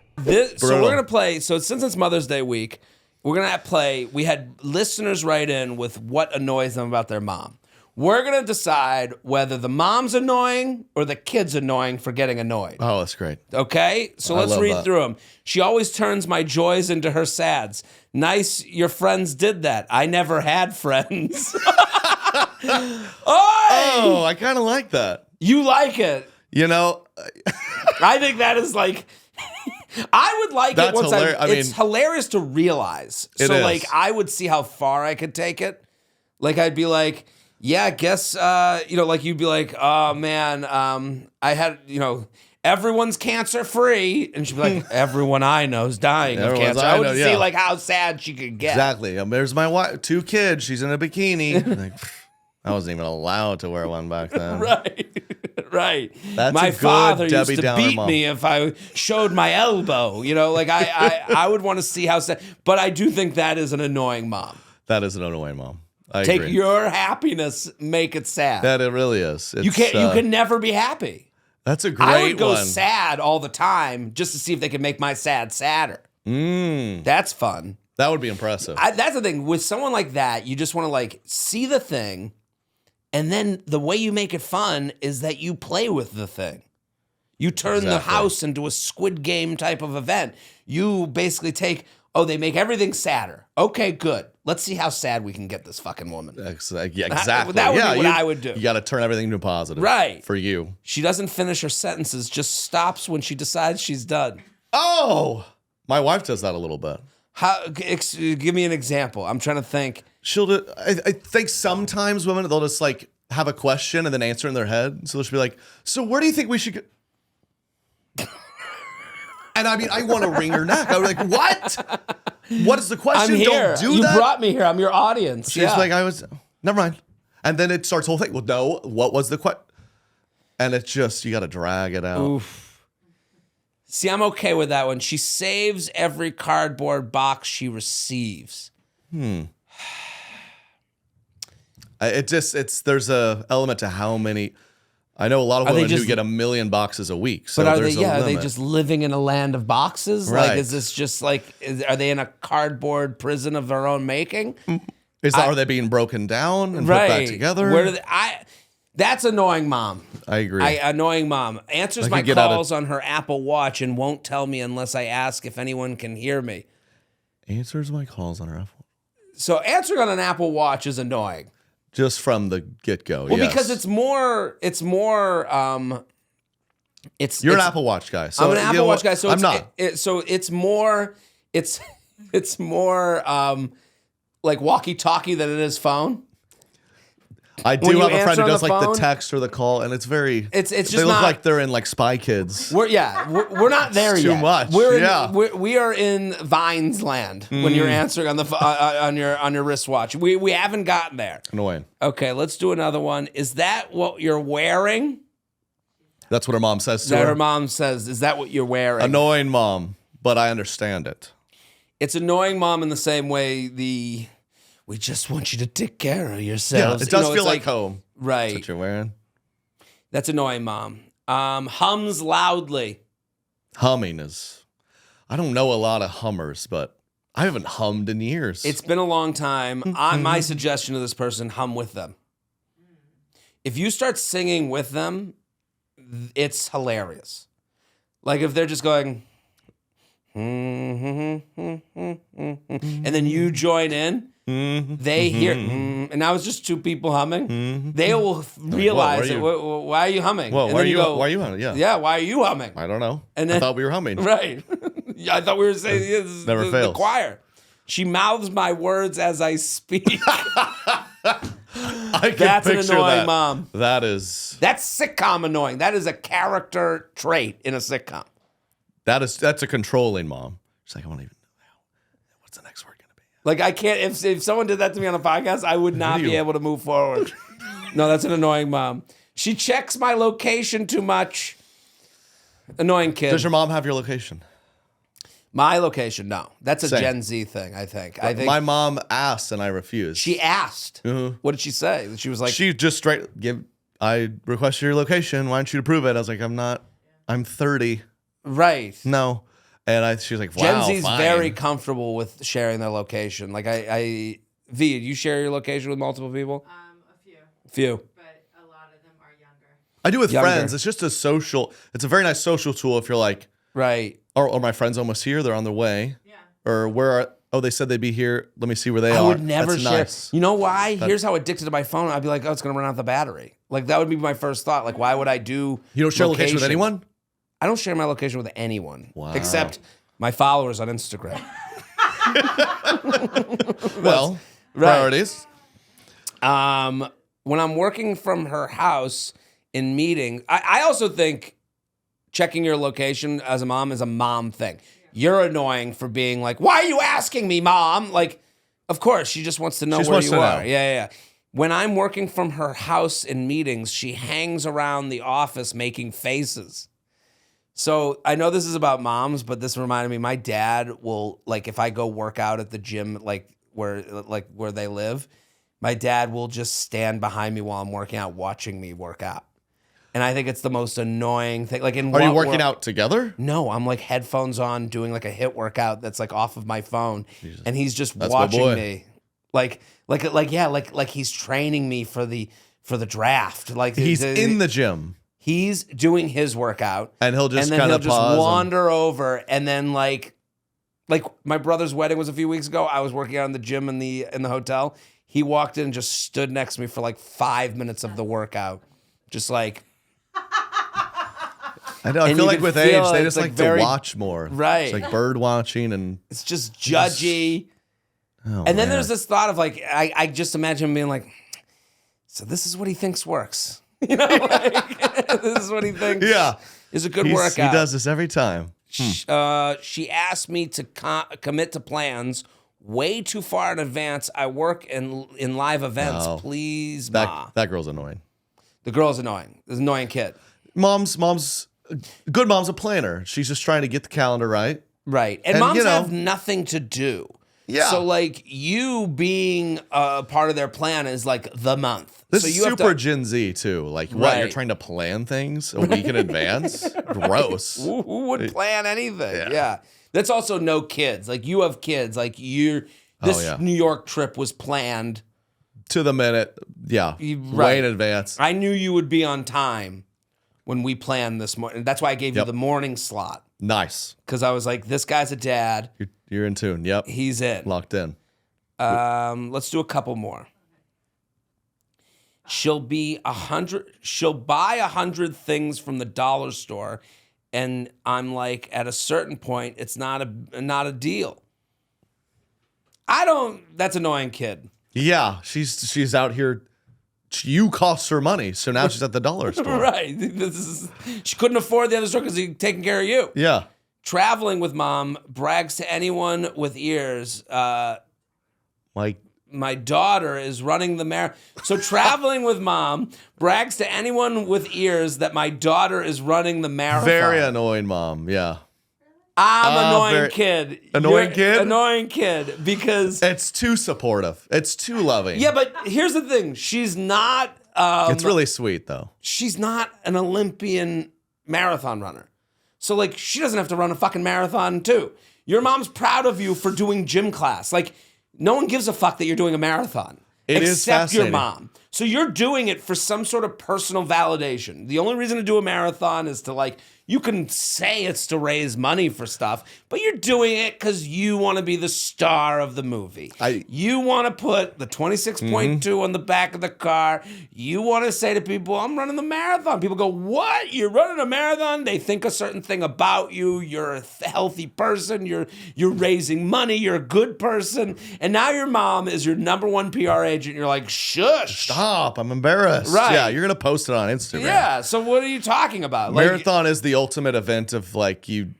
So we're going to play, so since it's Mother's Day week, we're going to play, we had listeners write in with what annoys them about their mom. We're going to decide whether the mom's annoying or the kid's annoying for getting annoyed. Oh, that's great. Okay? So let's read through them. She always turns my joys into her sads. Nice, your friends did that. I never had friends. Oh, I kind of like that. You like it. You know, I think that is like... I would like it once it's hilarious to realize. So, like, I would see how far I could take it. Like, I'd be like... Yeah, I guess, like you'd be like, oh, man, I had, everyone's cancer-free. And she'd be like, everyone I know is dying of cancer. I would see, like, how sad she could get. Exactly. There's my wife, 2 kids. She's in a bikini. Like, I wasn't even allowed to wear one back then. Right. That's my a good father Debbie used to Downer beat mom. me if I showed my elbow. Like, I would want to see how sad. But I do think that is an annoying mom. That is an annoying mom. I Take agree. your happiness, make it sad. That it really is. You can never be happy. That's a great one. I would go sad all the time just to see if they could make my sad sadder. That's fun. That would be impressive. That's the thing. With someone like that, you just want to, like, see the thing, And then the way you make it fun is that you play with the thing. You turn the Exactly. house into a Squid Game type of event. You basically take, they make everything sadder. Okay, good. Let's see how sad we can get this fucking woman. Yeah, exactly. That would be what you- I would do. You got to turn everything into positive. Right. For you. She doesn't finish her sentences, just stops when she decides she's done. Oh, my wife does that a little bit. Give me an example. I'm trying to think. I think sometimes women, they'll just like have a question and then answer in their head. So they'll just be like, so where do you think we should go? And I mean, I want to wring her neck. I was like, what? What is the question? I'm here. Don't do You that. brought me here. I'm your audience. She's like, never mind. And then it starts the whole thing. Well, no, what was the question? And it's just, you got to drag it out. Oof. See, I'm okay with that one. She saves every cardboard box she receives. There's a element to how many. I know a lot of Are they women who just- get 1 million boxes a week. So But are they? there's a Yeah, are they limit. just living in a land of boxes? Like, Right. is this just like? Are they in a cardboard prison of their own making? Are they being broken down and put Right. back together? Where do they, That's annoying, mom. I agree. Annoying mom answers I my could get out of- calls on her Apple Watch and won't tell me unless I ask if anyone can hear me. Answers my calls on her iPhone. So answering on an Apple Watch is annoying. Just from the get-go, Well, yes. because it's more. It's You're an Apple Watch guy. So I'm an you Apple know Watch what? guy, so I'm it's, not. so it's more. It's more like walkie-talkie than it is phone. I when do you have a friend answer who on does the like the phone- text or the call, and it's very. It's just they look not- like they're in like Spy Kids. We're not there It's yet. too much, We're yeah. we are in Vines land when you're answering on the on your wristwatch. We haven't gotten there. Annoying. Okay, let's do another one. Is that what you're wearing? That's what her mom says to That her. her mom says. Is that what you're wearing? Annoying mom, but I understand it. It's annoying, mom, in the same way we just want you to take care of Yeah, yourselves. it does it's feel like home. That's Right. what you're wearing. That's annoying, mom. Hums loudly. Humming is. I don't know a lot of hummers, but I haven't hummed in years. It's been a long time. My suggestion to this person, hum with them. If you start singing with them, it's hilarious. Like if they're just going, and then you join in, they hear, and now it's just two people humming. They will realize it. Why are you humming? Whoa, And why are then you? go, Why are you humming? Yeah. Yeah, why are you humming? I don't know. And I then- thought we were humming. Right. Yeah, I thought we were saying yeah, this is Never the fails. choir. She mouths my words as I speak. I can That's an picture annoying that. mom. That is. That's sitcom annoying. That is a character trait in a sitcom. That's a controlling mom. She's like, I won't even know. What's the next word gonna be? Like I can't. If someone did that to me on a podcast, I would not do be you- able to move forward. No, that's an annoying mom. She checks my location too much. Annoying kid. Does your mom have your location? My location, no. That's a Same. Gen Z thing. I think. I think My mom asked and I refused. she asked. What did she say? She was like, She just straight I requested your location. Why don't you approve it? I was like, I'm 30. right. No. And she was like, Gen wow, Z's fine. very comfortable with sharing their location. Like V, do you share your location with multiple people? A few, Few. but a lot of them are younger. I do with Younger. friends. It's just it's a very nice social tool if you're like, Right. or my friend's almost here, they're on their way. Yeah. Or they said they'd be here. Let me see where they I are. would never That's share. nice. You know why? Here's how addicted to my phone. I'd be like, oh, it's gonna run out the battery. Like that would be my first thought. Like, why would I do? You don't share location with anyone? I don't share my location with anyone. Wow. Except my followers on Instagram. Well, Right. priorities. When I'm working from her house in meetings, I also think checking your location as a mom is a mom thing. You're annoying for being like, why are you asking me, mom? Like, of course, she just wants to know She just where wants you to are. know. Yeah. When I'm working from her house in meetings, she hangs around the office making faces. So I know this is about moms, but this reminded me, my dad will, like, if I go work out at the gym, where they live, my dad will just stand behind me while I'm working out, watching me work out. And I think it's the most annoying thing. Like, Are you working out together? No, I'm like headphones on, doing like a hit workout that's like off of my phone, and he's just That's my watching boy. me, like he's training me for the for the draft. Like He's in the gym. He's doing his workout, And he'll just then kind he'll of just pause. wander over, and then like my brother's wedding was a few weeks ago. I was working out in the gym in the hotel. He walked in and just stood next to me for like 5 minutes of the workout, just like. I know. I And feel you like can with feel age, they it's just like like very- to watch more. Right. It's like bird watching and. It's just judgy. Oh, And then man. there's this thought of like, I just imagine him being like, so this is what he thinks works. You know, like, this is what he thinks Yeah. is a good He workout. does this every time. She asked me to commit to plans way too far in advance. I work in live events. No. Please, Ma. That girl's annoying. The girl's annoying. This annoying kid. Mom's good. Mom's a planner. She's just trying to get the calendar right. Right. And And, moms you know- have nothing to do. Yeah. So like you being a part of their plan is like the month. This so is you have super to, Gen Z too. Like what? You're Right. trying to plan things a week in advance? Gross. Who would plan anything? Yeah. That's also no kids. Like you have kids. Like this yeah. New York trip was planned. To the minute. Yeah. Right. Way in advance. I knew you would be on time when we planned this morning. That's why I gave you Yep. the morning slot. Nice. Because I was like, this guy's a dad. You're in tune. Yep. He's in. Locked in. Let's do a couple more. She'll buy 100 things from the dollar store, and I'm like, at a certain point, it's not a deal. That's annoying, kid. Yeah. She's out here. You cost her money, so now she's at the dollar store. Right. She couldn't afford the other store because he's taking care of you. Yeah. Traveling with mom, brags to anyone with ears. Like My daughter is running the marathon. So traveling with mom, brags to anyone with ears that my daughter is running the marathon. very annoying mom. Yeah. I'm annoying very- kid. Annoying You're kid? Annoying kid because It's too supportive. It's too loving. yeah, but here's the thing: she's not. It's really sweet though. She's not an Olympian marathon runner. So like she doesn't have to run a fucking marathon too. Your mom's proud of you for doing gym class. Like no one gives a fuck that you're doing a marathon. It is except your fascinating. mom. So you're doing it for some sort of personal validation. The only reason to do a marathon is to like, you can say it's to raise money for stuff, but you're doing it because you want to be the star of the movie. You want to put the 26.2 on the back of the car. You want to say to people, I'm running the marathon. People go, what? You're running a marathon? They think a certain thing about you. You're a healthy person. You're raising money. You're a good person. And now your mom is your number one PR agent. You're like, shush. Stop! I'm embarrassed. Right. Yeah, you're gonna post it on Instagram. Yeah. So what are you talking about? Like, Marathon is the ultimate event of like you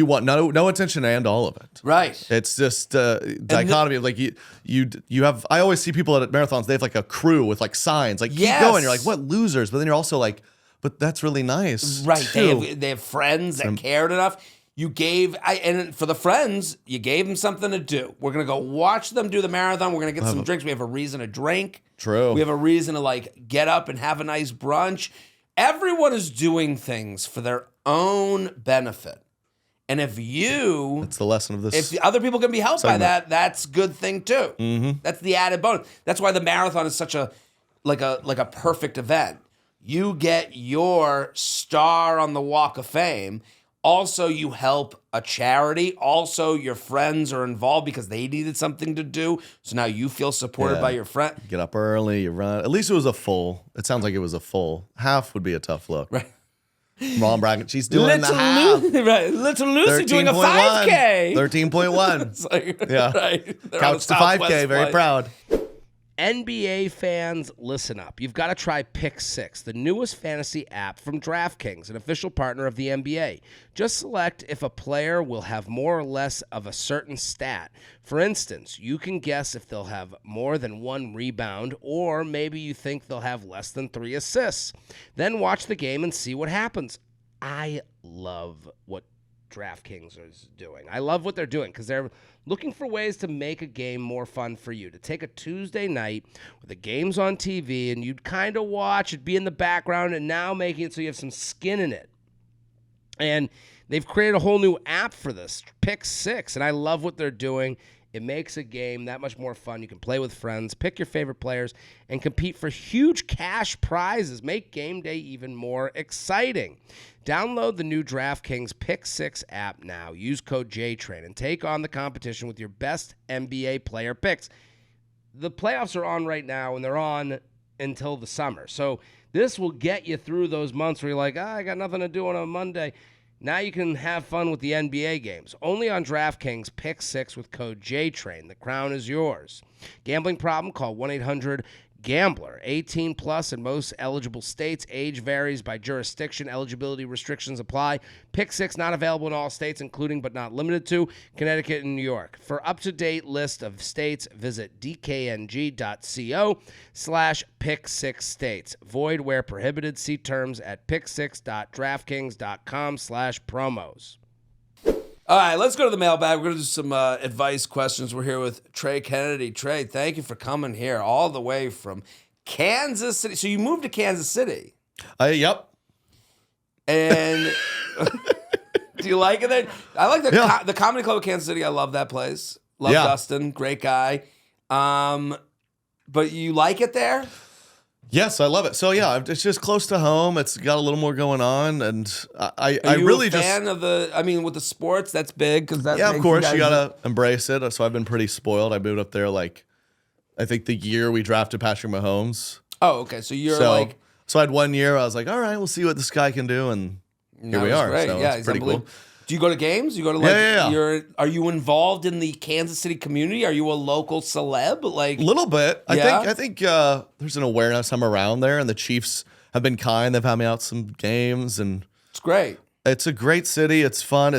want no attention and all of it. right. It's just dichotomy of like you have. I always see people at marathons. They have like a crew with like signs, like Yes. keep going. You're like, what losers? But then you're also like, but that's really nice. Right. too. They have friends that cared enough. You gave, and for the friends, you gave them something to do. We're going to go watch them do the marathon. We're going to get some drinks. We have a reason to drink. True. We have a reason to like get up and have a nice brunch. Everyone is doing things for their own benefit. And if That's the lesson of this. if the other people can be helped by segment. that, that's a good thing too. Mm-hmm. That's the added bonus. That's why the marathon is such a perfect event. You get your star on the Walk of Fame. Also, you help a charity. Also, your friends are involved because they needed something to do. So now you feel supported Yeah. by your friend. Get up early, you run. At least it was a full. It sounds like it was a full. Half would be a tough look. Right. Mom bragging, she's doing the half. Right. Little Lucy doing a 5K. 13.1. It's like, Yeah. right. They're on Couch the to 5K, Southwest very flight. proud. NBA fans, listen up. You've got to try Pick 6, the newest fantasy app from DraftKings, an official partner of the NBA. Just select if a player will have more or less of a certain stat. For instance, you can guess if they'll have more than 1 rebound, or maybe you think they'll have less than 3 assists. Then watch the game and see what happens. I love what DraftKings is doing. I love what they're doing because they're looking for ways to make a game more fun for you. To take a Tuesday night with the games on TV and you'd kind of watch it, be in the background, and now making it so you have some skin in it. And they've created a whole new app for this, Pick 6, and I love what they're doing. It makes a game that much more fun. You can play with friends, pick your favorite players, and compete for huge cash prizes. Make game day even more exciting. Download the new DraftKings Pick 6 app now. Use code JTrain and take on the competition with your best NBA player picks. The playoffs are on right now, and they're on until the summer. So this will get you through those months where you're like, I got nothing to do on a Monday. Now you can have fun with the NBA games. Only on DraftKings Pick 6 with code JTrain. The crown is yours. Gambling problem? Call 1-800-GAMBLER. 18 plus in most eligible states. Age varies by jurisdiction. Eligibility restrictions apply. Pick 6 not available in all states, including but not limited to Connecticut and New York. For up-to-date list of states, visit dkng.co/pick6states. Void where prohibited. See terms at pick6.draftkings.com/promos. All right, let's go to the mailbag. We're going to do some advice questions. We're here with Trey Kennedy. Trey, thank you for coming here all the way from Kansas City. So you moved to Kansas City. Yep. And do you like it there? I like the Comedy Club of Kansas City. I love that place. Love Dustin, great guy. But you like it there? Yes, I love it. So yeah, it's just close to home. It's got a little more going on, and I Are you really a fan of the? I mean, with the sports, that's big because that. Yeah, makes of course guys- you gotta embrace it. So I've been pretty spoiled. I moved up there I think the year we drafted Patrick Mahomes. Oh, okay. So you're So I had 1 year. I was like, all right, we'll see what this guy can do, and here we are. Great. So Yeah, it's he's pretty cool. unbelievable. Do you go to games? You go to Yeah. Are you involved in the Kansas City community? Are you a local celeb? Like A little bit. Yeah? I think there's an awareness I'm around there, and the Chiefs have been kind. They've had me out some games, and it's great. it's a great city. It's fun.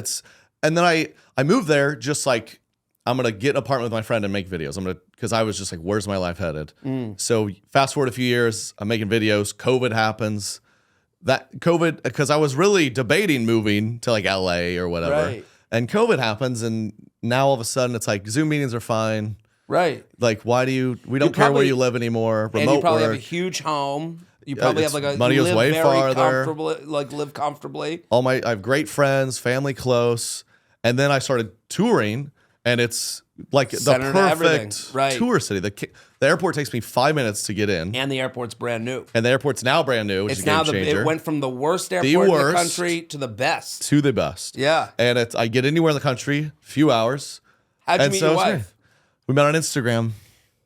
And then I moved there just like I'm gonna get an apartment with my friend and make videos. Because I was just like, where's my life headed? So fast forward a few years, I'm making videos. COVID happens. Because I was really debating moving to like LA or whatever. Right. And COVID happens, and now all of a sudden it's like Zoom meetings are fine. Right. Like, we don't care where you live anymore. Remote And you probably work. have a huge home. You probably have like a money you goes live way very farther. live comfortably. I have great friends, family close, and then I started touring, and it's like Centered the to everything. perfect Right. tour city. The airport takes me 5 minutes to get in, And the airport's brand new. and the airport's now brand new, which It's is a now game changer. it went from the worst airport in the worst. country to the best. to the best. Yeah. And I get anywhere in the country, few hours. How'd you And meet so your it's wife? great. We met on Instagram.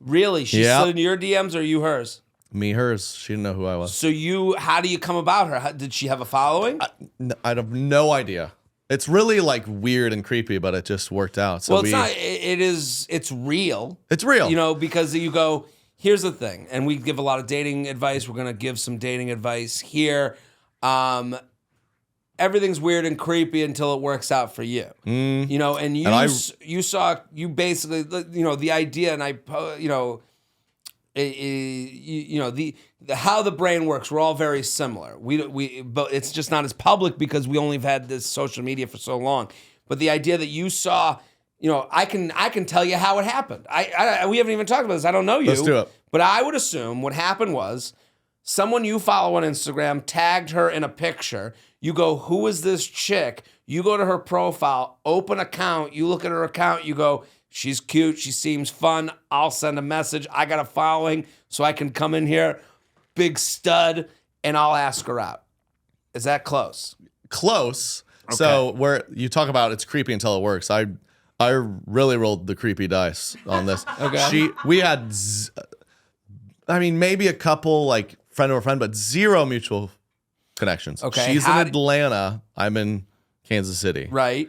Really? She Yeah. slid into your DMs or you hers? Me, hers. She didn't know who I was. So how do you come about her? Did she have a following? I have no idea. It's really like weird and creepy, but it just worked out. So Well, it's not. It's real. It's real. You know, because you go. Here's the thing, and we give a lot of dating advice. We're gonna give some dating advice here. Everything's weird and creepy until it works out for you. You know, and you basically the idea, and how the brain works. We're all very similar. But it's just not as public because we only have had this social media for so long. But the idea that you saw, I can tell you how it happened. We haven't even talked about this. I don't know you. Let's do it. But I would assume what happened was someone you follow on Instagram tagged her in a picture. You go, who is this chick? You go to her profile, open account. You look at her account. You go, she's cute. She seems fun. I'll send a message. I got a following, so I can come in here, big stud, and I'll ask her out. Is that close? Close. Okay. So where you talk about it's creepy until it works. I really rolled the creepy dice on this. Okay. We had, maybe a couple like friend of a friend, but zero mutual connections. Okay, She's in Atlanta. I'm in Kansas City. Right.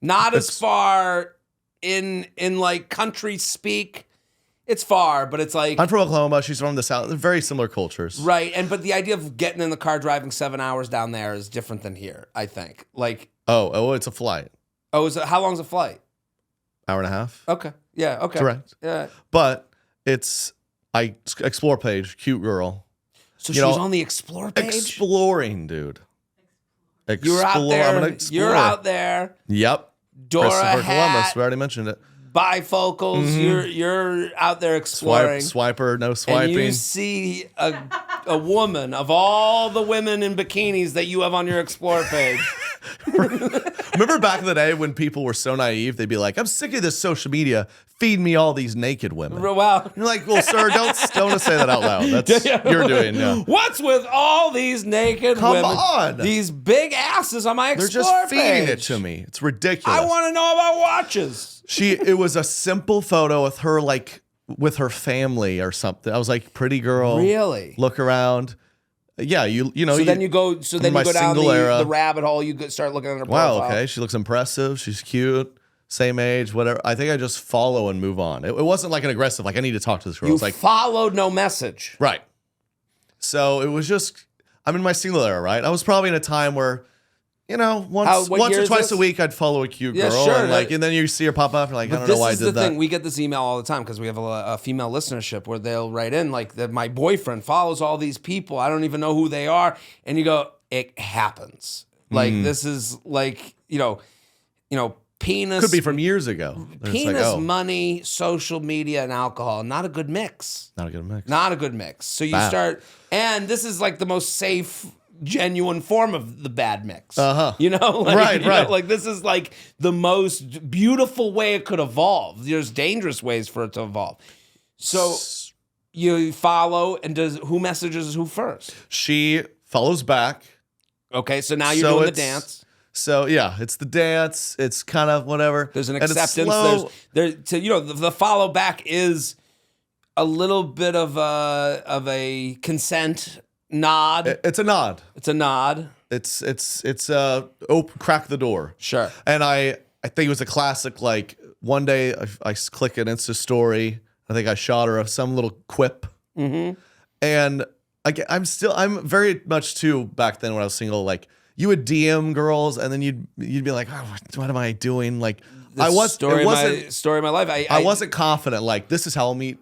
Not as far in like country speak. It's far, but it's like I'm from Oklahoma. She's from the South. They're very similar cultures. right. But the idea of getting in the car driving 7 hours down there is different than here. I think. Like, Oh, it's a flight. how long's a flight? Hour and a half. Okay. Yeah. Okay. Correct. Yeah. But I explore page, cute girl. So You she's know, on the explore page. Exploring, dude. You're out there. I'm gonna explore. You're out there. Yep. Dora Christopher hat, Columbus. We already mentioned it. bifocals. You're out there exploring. Swiper, no swiping. And you see a woman of all the women in bikinis that you have on your explore page. Remember back in the day when people were so naive, they'd be like, I'm sick of this social media. Feed me all these naked women. Wow. You're like, well, sir, don't say that out loud. That's you're doing. Yeah. What's with all these naked Come women? on. These big asses on my They're Explore just feeding page. it to me. It's ridiculous. I want to know about watches. It was a simple photo with her, like, with her family or something. I was like, pretty girl. Really? Look around. Yeah, you know. So then you go down the rabbit hole. Start looking at her profile. Wow, okay. She looks impressive. She's cute. Same age, whatever. I think I just follow and move on. It wasn't like an aggressive, like, I need to talk to this girl. You It's like, followed, no message. right. So it was just, I'm in my single era, right? I was probably in a time where, you know, once what year or is twice this? a week, I'd follow a cute Yeah, girl. sure. And then you see her pop up, and like, I don't know This why I is did the that. thing. We get this email all the time because we have a female listenership where they'll write in like that. My boyfriend follows all these people. I don't even know who they are. And you go, it happens. Like this is like penis. Could be from years ago. It's Penis, like, oh, money, social media, and alcohol. Not a good mix. not a good mix. Not a good mix. So you Bad. start, and this is like the most safe, genuine form of the bad mix. You know, like, Right, you know, right. like this is like the most beautiful way it could evolve. There's dangerous ways for it to evolve. So you follow, and who messages who first? She follows back. Okay, so now you're So doing the it's- dance. So yeah, it's the dance. It's kind of whatever. There's an And it's acceptance. slow. The follow back is a little bit of a consent nod. It's a nod. It's a nod. It's crack the door. Sure. And I think it was a classic. Like one day I click an Insta story. I think I shot her some little quip. Mm-hmm. And I'm very much too back then when I was single. Like you would DM girls, and then you'd be like, oh, what am I doing? Like story of my life. I wasn't confident. Like this is how I'll meet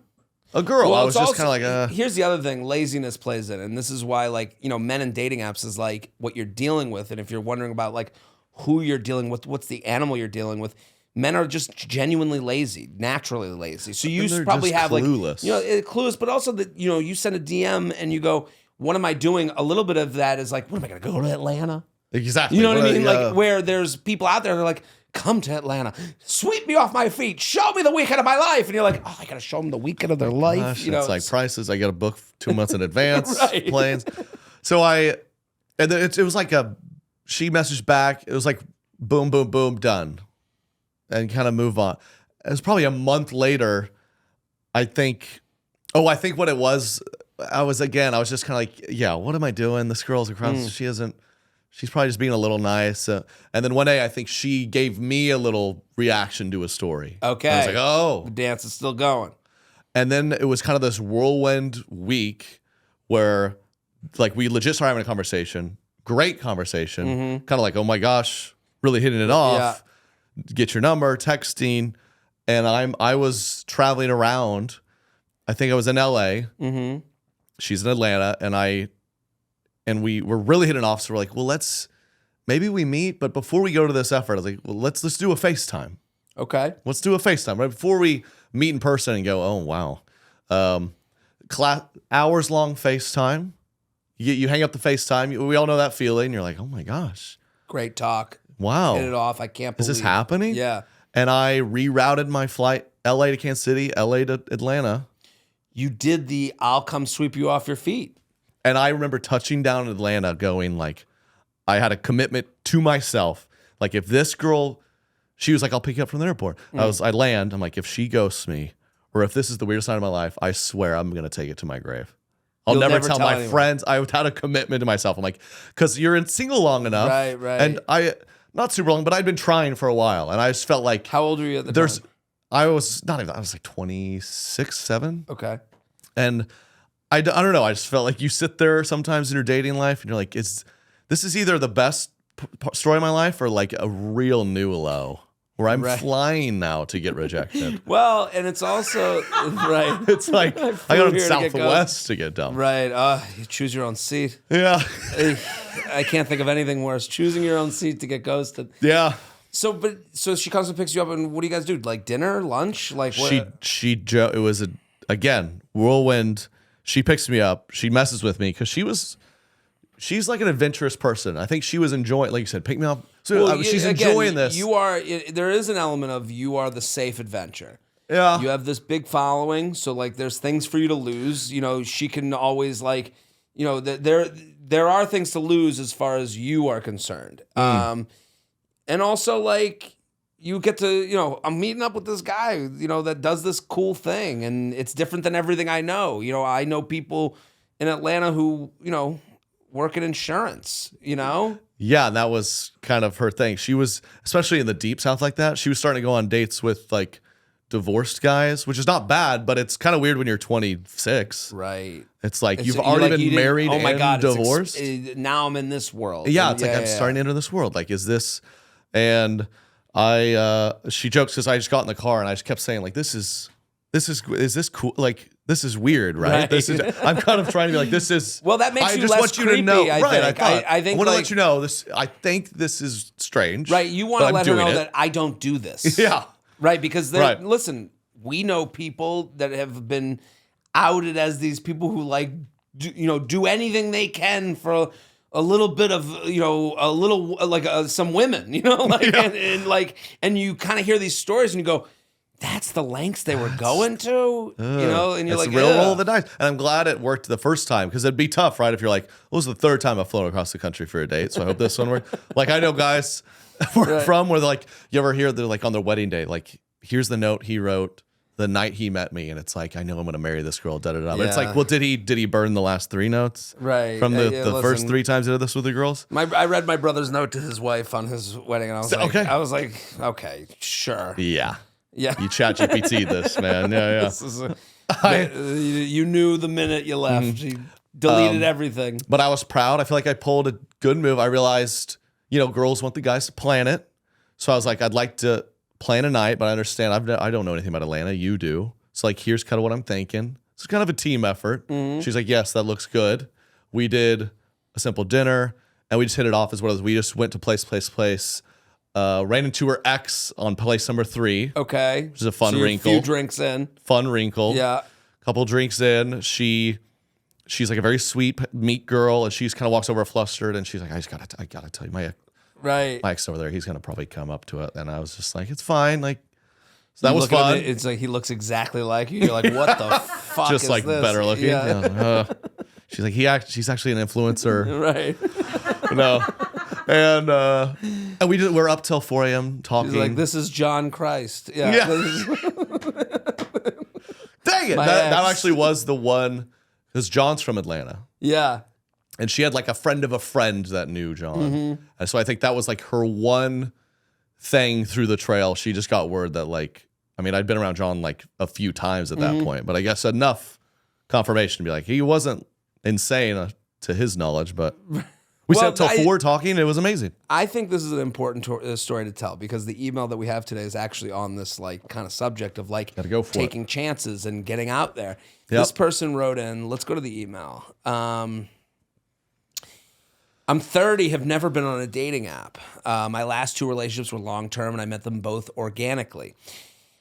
a girl. Well, I was it's just kind of also- like, Here's the other thing: laziness plays in, and this is why, like, men and dating apps is like what you're dealing with, and if you're wondering about like who you're dealing with, what's the animal you're dealing with. Men are just genuinely lazy, naturally lazy. So you they're probably just have clueless. like, clueless, but also that you send a DM and you go, "What am I doing?" A little bit of that is like, "What am I going to go to Atlanta?" exactly. You know what I mean? Yeah. Like where there's people out there that are like, come to Atlanta, sweep me off my feet, show me the weekend of my life. And you're like, oh, I got to show them the weekend of their life. Gosh, it's like prices. I got to book 2 months in advance, Right. planes. So and then it was like she messaged back. It was like, boom, boom, boom, done. And kind of move on. It was probably a month later, I think what it was, I was just kind of like, yeah, what am I doing? This girl's across, she's probably just being a little nice. And then one day I think she gave me a little reaction to a story. Okay. And I was like, oh. The dance is still going. And then it was kind of this whirlwind week where like we legit started having a conversation, great conversation, kind of like, oh my gosh, really hitting it off. Get your number, texting, and I was traveling around. I think I was in LA. Mm-hmm. She's in Atlanta, and we were really hitting off. So we're like, well, maybe we meet, but before we go to this effort, I was like, well, let's do a FaceTime. Okay. Let's do a FaceTime right before we meet in person and go, oh wow, hours long FaceTime. You hang up the FaceTime. We all know that feeling. You're like, oh my gosh, Great talk. wow, Hit it off. I can't believe is this happening? Yeah. And I rerouted my flight, LA to Kansas City, LA to Atlanta. You did the I'll come sweep you off your feet. And I remember touching down in Atlanta going like, I had a commitment to myself. Like if this girl, she was like, I'll pick you up from the airport. I land, I'm like, if she ghosts me, or if this is the weirdest night of my life, I swear I'm going to take it to my grave. I'll You'll never never tell tell my anyone. friends. I had a commitment to myself. I'm like, because you're in single long enough. Right. And not super long, but I'd been trying for a while. And I just felt like How old were you at the time? I was like 26, 7. Okay. And I don't know. I just felt like you sit there sometimes in your dating life and you're like, this is either the best story of my life or like a real new low where I'm Right. flying now to get rejected. Well, and it's also right. It's like I flew go to here to get Southwest to get dumped. Right. You choose your own seat. Yeah. I can't think of anything worse. Choosing your own seat to get ghosted. Yeah. So she comes and picks you up, and what do you guys do? Like dinner, lunch, like what? It was again whirlwind. She picks me up. She messes with me because she's like an adventurous person. I think she was enjoying, like you said, pick me up. So she's enjoying this. There is an element of you are the safe adventure. Yeah. You have this big following, so like there's things for you to lose. You know, she can always like, you know, there are things to lose as far as you are concerned. And also like you get to, you know, I'm meeting up with this guy, you know, that does this cool thing, and it's different than everything I know. You know, I know people in Atlanta who, you know, work in insurance, you know? Yeah, and that was kind of her thing. She was, especially in the deep south like that, she was starting to go on dates with like divorced guys, which is not bad, but it's kind of weird when you're 26. Right. It's like you've already been married and divorced. Now I'm in this world. Yeah, it's like I'm starting to enter this world. Like, is this? And she jokes because I just got in the car and I just kept saying like, is this cool? Like, this is weird, right? This is. I'm kind of trying to be like, this is. Well, that makes I you just less want you creepy. to know, I right? think. I think want to like, let you know this. I think this is strange, right? You want to let her know that I don't do this. Yeah. Right, because listen, we know people that have been outed as these people who like, do anything they can for a little bit of, you know, a little like some women, you know, like and you kind of hear these stories and you go, that's the lengths they were going to, you know, and you're it's like, a real roll of the dice. And I'm glad it worked the first time because it'd be tough, right? If you're like, well, this is the third time I've flown across the country for a date, so I hope this one worked. Like I know guys where they're like, you ever hear they're like on their wedding day, like here's the note he wrote the night he met me, and it's like, I know I'm going to marry this girl, da da da. But it's like, well, did he burn the last 3 notes? Right. From the first 3 times he did this with the girls? I read my brother's note to his wife on his wedding, and I was like, okay, sure. Yeah. Yeah. You chat GPT this, man. Yeah, yeah. You knew the minute you left. He deleted everything. But I was proud. I feel like I pulled a good move. I realized, you know, girls want the guys to plan it. So I was like, I'd like to plan a night, but I understand I don't know anything about Atlanta. You do. So like, here's kind of what I'm thinking. It's kind of a team effort. She's like, yes, that looks good. We did a simple dinner, and we just hit it off as well as we just went to place. Ran into her ex on place number 3. Okay. Which is a fun wrinkle. A few drinks in. Fun wrinkle. Yeah. Couple drinks in. She's like a very sweet, meek girl, and she's kind of walks over flustered, and she's like, I gotta tell you, my ex over there, he's gonna probably come up to it. And I was just like, it's fine. Like, so that was fun. It's like he looks exactly like you. You're like, what the fuck? Just is like this? better looking. Yeah. She's like, she's actually an influencer. Right. No. And we're up till 4 a.m. talking. She's like, this is John Christ. Yeah. Dang it. That actually was the one, because John's from Atlanta. Yeah. And she had like a friend of a friend that knew John. And so I think that was like her one thing through the trail. She just got word that like, I mean, I'd been around John like a few times at that point, but I guess enough confirmation to be like, he wasn't insane to his knowledge, but we sat till 4 talking. It was amazing. I think this is an important story to tell because the email that we have today is actually on this like kind of subject of like taking chances and getting out there. Yep. This person wrote in, let's go to the email. I'm 30, have never been on a dating app. My last 2 relationships were long-term, and I met them both organically.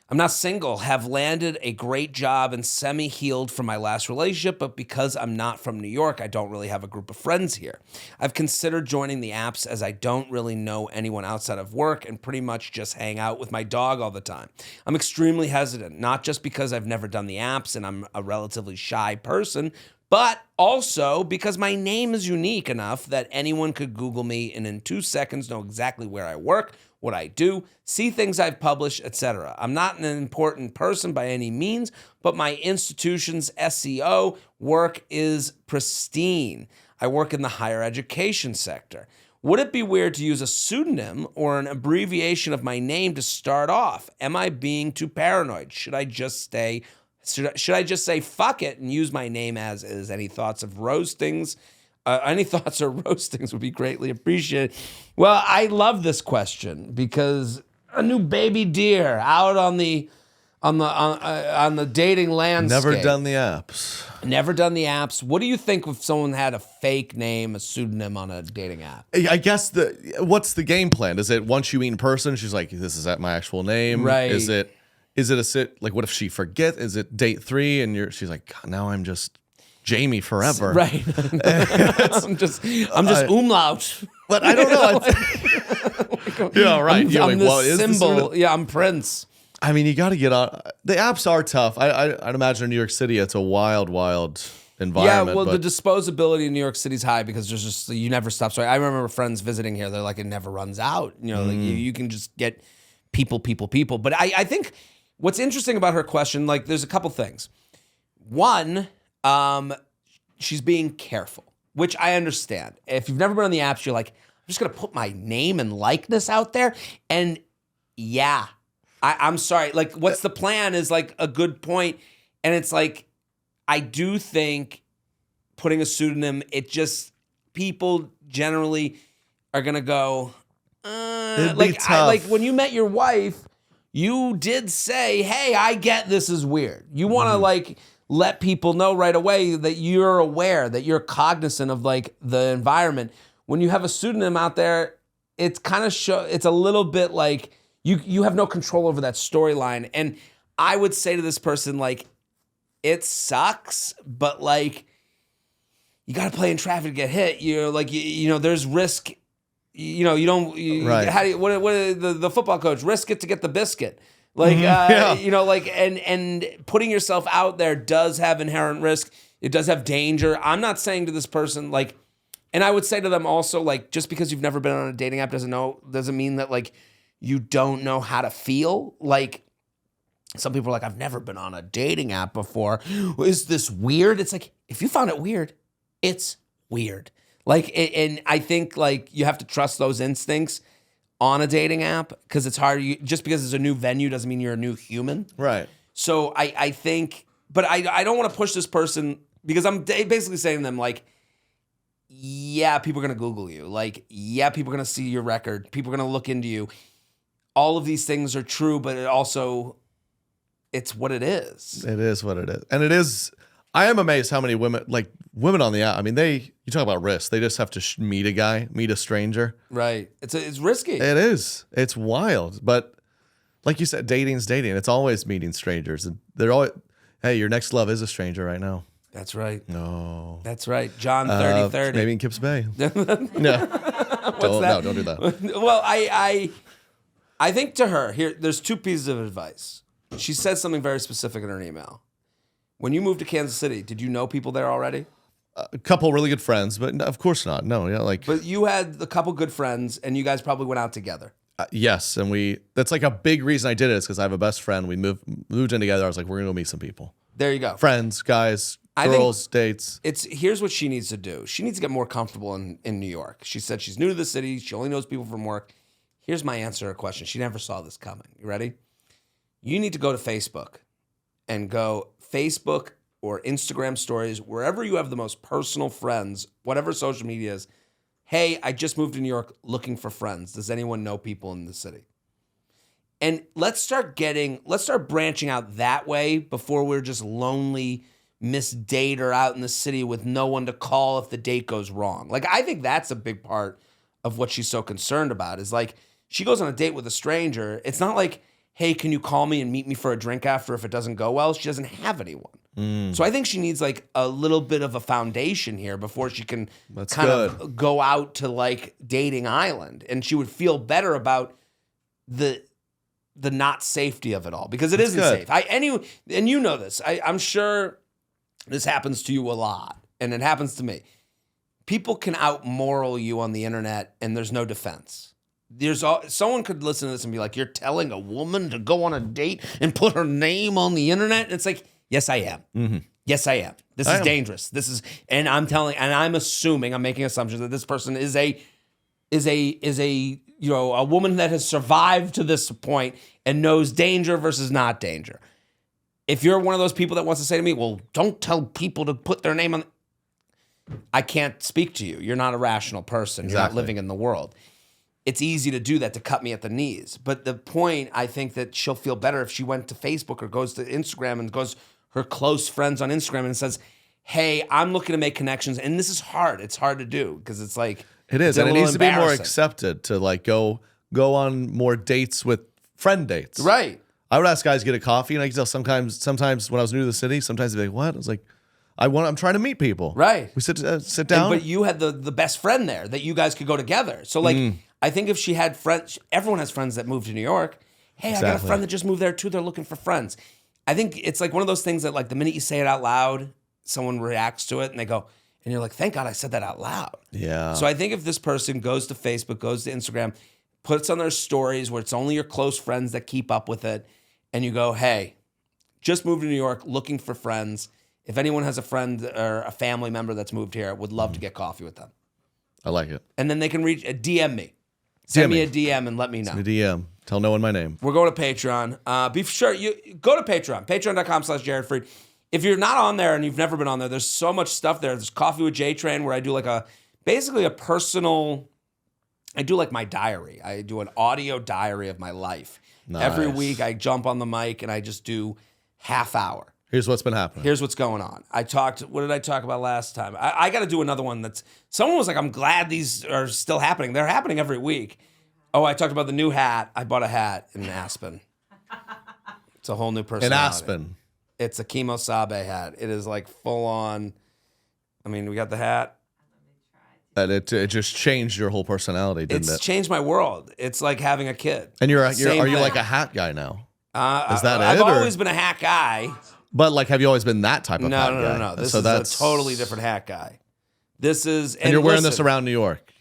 I'm not single, have landed a great job and semi-healed from my last relationship, but because I'm not from New York, I don't really have a group of friends here. I've considered joining the apps as I don't really know anyone outside of work and pretty much just hang out with my dog all the time. I'm extremely hesitant, not just because I've never done the apps and I'm a relatively shy person, but also because my name is unique enough that anyone could Google me and in 2 seconds know exactly where I work, what I do, see things I've published, etc. I'm not an important person by any means, but my institution's SEO work is pristine. I work in the higher education sector. Would it be weird to use a pseudonym or an abbreviation of my name to start off? Am I being too paranoid? Should I just say fuck it and use my name as is? Any thoughts of roastings? Any thoughts or roastings would be greatly appreciated. Well, I love this question because a new baby deer out on the dating landscape. Never done the apps. Never done the apps. What do you think if someone had a fake name, a pseudonym on a dating app? I guess what's the game plan? Is it once you meet in person, she's like, this is my actual name? Right. Is it like, what if she forgets? Is it date 3 and she's like, God, now I'm just Jamie forever. Right. I'm just umlaut. But I don't know. Yeah, right. You're I'm like, the what is this symbol. sort Yeah, I'm Prince. I mean, you got to get on. The apps are tough. I'd imagine in New York City, it's a wild environment. Yeah, well, but the disposability in New York City's high because there's just you never stop. So I remember friends visiting here. They're like, it never runs out. You know, like you can just get people. But I think what's interesting about her question, like, there's a couple things. One, she's being careful, which I understand. If you've never been on the apps, you're like, I'm just gonna put my name and likeness out there, and yeah. I'm sorry. Like, what's the plan is like a good point. And it's like, I do think putting a pseudonym, it just, people generally are going to go, It'd be tough. like when you met your wife, you did say, hey, I get this is weird. You want to like let people know right away that you're aware, that you're cognizant of like the environment. When you have a pseudonym out there, it's kind of it's a little bit like, you have no control over that storyline. And I would say to this person, like, it sucks, but like, you got to play in traffic to get hit. You're like, you know, there's risk. You know, you don't. Right. How do you, what the football coach, risk it to get the biscuit. Like, you know, like, and putting yourself out there does have inherent risk. It does have danger. I'm not saying to this person, like, and I would say to them also, like, just because you've never been on a dating app doesn't mean that like, you don't know how to feel. Like, some people are like, I've never been on a dating app before. Is this weird? It's like, if you found it weird, it's weird. Like, and I think like you have to trust those instincts on a dating app because it's hard. Just because it's a new venue doesn't mean you're a new human. right. So I think, but I don't want to push this person because I'm basically saying to them like, yeah, people are going to Google you. Like, yeah, people are going to see your record. People are going to look into you. All of these things are true, but it's what it is. It is what it is. And it is, I am amazed how many women on the app, I mean, you talk about risk. They just have to meet a stranger. Right. It's risky. It is. It's wild. But like you said, dating's dating. It's always meeting strangers. And they're always, hey, your next love is a stranger right now. That's right. No. That's right. John 30:30. Maybe in Kips Bay. No. What's No, that? don't do that. Well, I think to her, here, there's two pieces of advice. She said something very specific in her email. When you moved to Kansas City, did you know people there already? A couple really good friends, but of course not. No, yeah, like. But you had a couple good friends, and you guys probably went out together. Yes, and that's like a big reason I did it is because I have a best friend. We moved in together. I was like, we're going to go meet some people. There you go. Friends, guys, girls, dates. Here's what she needs to do. She needs to get more comfortable in New York. She said she's new to the city. She only knows people from work. Here's my answer to her question. She never saw this coming. You ready? You need to go to Facebook and go Facebook or Instagram stories, wherever you have the most personal friends, whatever social media is. Hey, I just moved to New York looking for friends. Does anyone know people in the city? And let's start branching out that way before we're just lonely Miss Dater out in the city with no one to call if the date goes wrong. Like, I think that's a big part of what she's so concerned about is like, she goes on a date with a stranger. It's not like, hey, can you call me and meet me for a drink after if it doesn't go well? She doesn't have anyone. So I think she needs like a little bit of a foundation here before she can of go out to like dating island. And she would feel better about the not safety of it all because it isn't safe. And you know this. I'm sure this happens to you a lot, and it happens to me. People can out-moral you on the internet, and there's no defense. Someone could listen to this and be like, you're telling a woman to go on a date and put her name on the internet? And it's like, yes, I am. Mm-hmm. Yes, I am. This is dangerous. And I'm assuming, I'm making assumptions that this person is a woman that has survived to this point and knows danger versus not danger. If you're one of those people that wants to say to me, well, don't tell people to put their name on, I can't speak to you. You're not a rational person. Exactly. You're not living in the world. It's easy to do that, to cut me at the knees. But the point, I think that she'll feel better if she went to Facebook or goes to Instagram and goes her close friends on Instagram and says, hey, I'm looking to make connections. And this is hard. It's hard to do because it's like, it is. And it needs to be more accepted to like go on more dates with friend dates. Right. I would ask guys to get a coffee, and I can tell sometimes when I was new to the city, sometimes they'd be like, what? I was like, I'm trying to meet people. Right. We sit down. But you had the best friend there that you guys could go together. So like, I think if she had friends, everyone has friends that moved to New York. Hey, I got a Exactly. friend that just moved there too. They're looking for friends. I think it's like one of those things that like the minute you say it out loud, someone reacts to it and they go, and you're like, thank God I said that out loud. Yeah. So I think if this person goes to Facebook, goes to Instagram, puts on their stories where it's only your close friends that keep up with it, and you go, hey, just moved to New York, looking for friends. If anyone has a friend or a family member that's moved here, would love to get coffee with them. I like it. And then they can DM me. Send me a DM and let me know. Send me a DM. Tell no one my name. We're going to Patreon. Be sure you go to Patreon, patreon.com/Jared Freid. If you're not on there and you've never been on there, there's so much stuff there. There's Coffee with JTrain where I do like basically a personal, I do like my diary. I do an audio diary of my life. Nice. Every week I jump on the mic and I just do half hour. Here's what's been happening. Here's what's going on. What did I talk about last time? I got to do another one someone was like, I'm glad these are still happening. They're happening every week. Oh, I talked about the new hat. I bought a hat in Aspen. It's a whole new In personality. Aspen. It's a Kimo Sabe hat. It is like full on. I mean, we got the hat. And it just changed your whole personality, didn't It's it? changed my world. It's like having a kid. And are Same you thing. like a hat guy now? Is that I've it, or- always been a hat guy. But like, have you always been that type of hat No, guy? no. This So is that's a totally different hat guy. This is, And you're wearing this listen, around New York.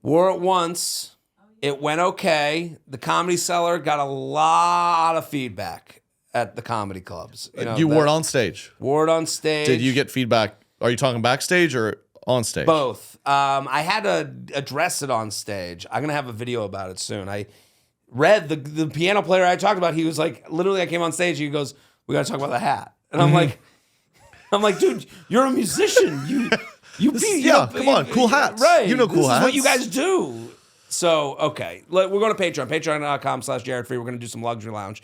Wore it once. It went okay. The Comedy Cellar got a lot of feedback at the comedy clubs. You wore it on stage. Wore it on stage. Did you get feedback? Are you talking backstage or on stage? Both. I had to address it on stage. I'm gonna have a video about it soon. I read the piano player I talked about. He was like, literally, I came on stage. He goes, "We gotta talk about the hat," and I'm like, dude, you're a musician. Come on, cool hats. Right. You know cool this hats. is what you guys do. So, okay. We're going to Patreon, patreon.com/Jared Freid. We're going to do some luxury lounge.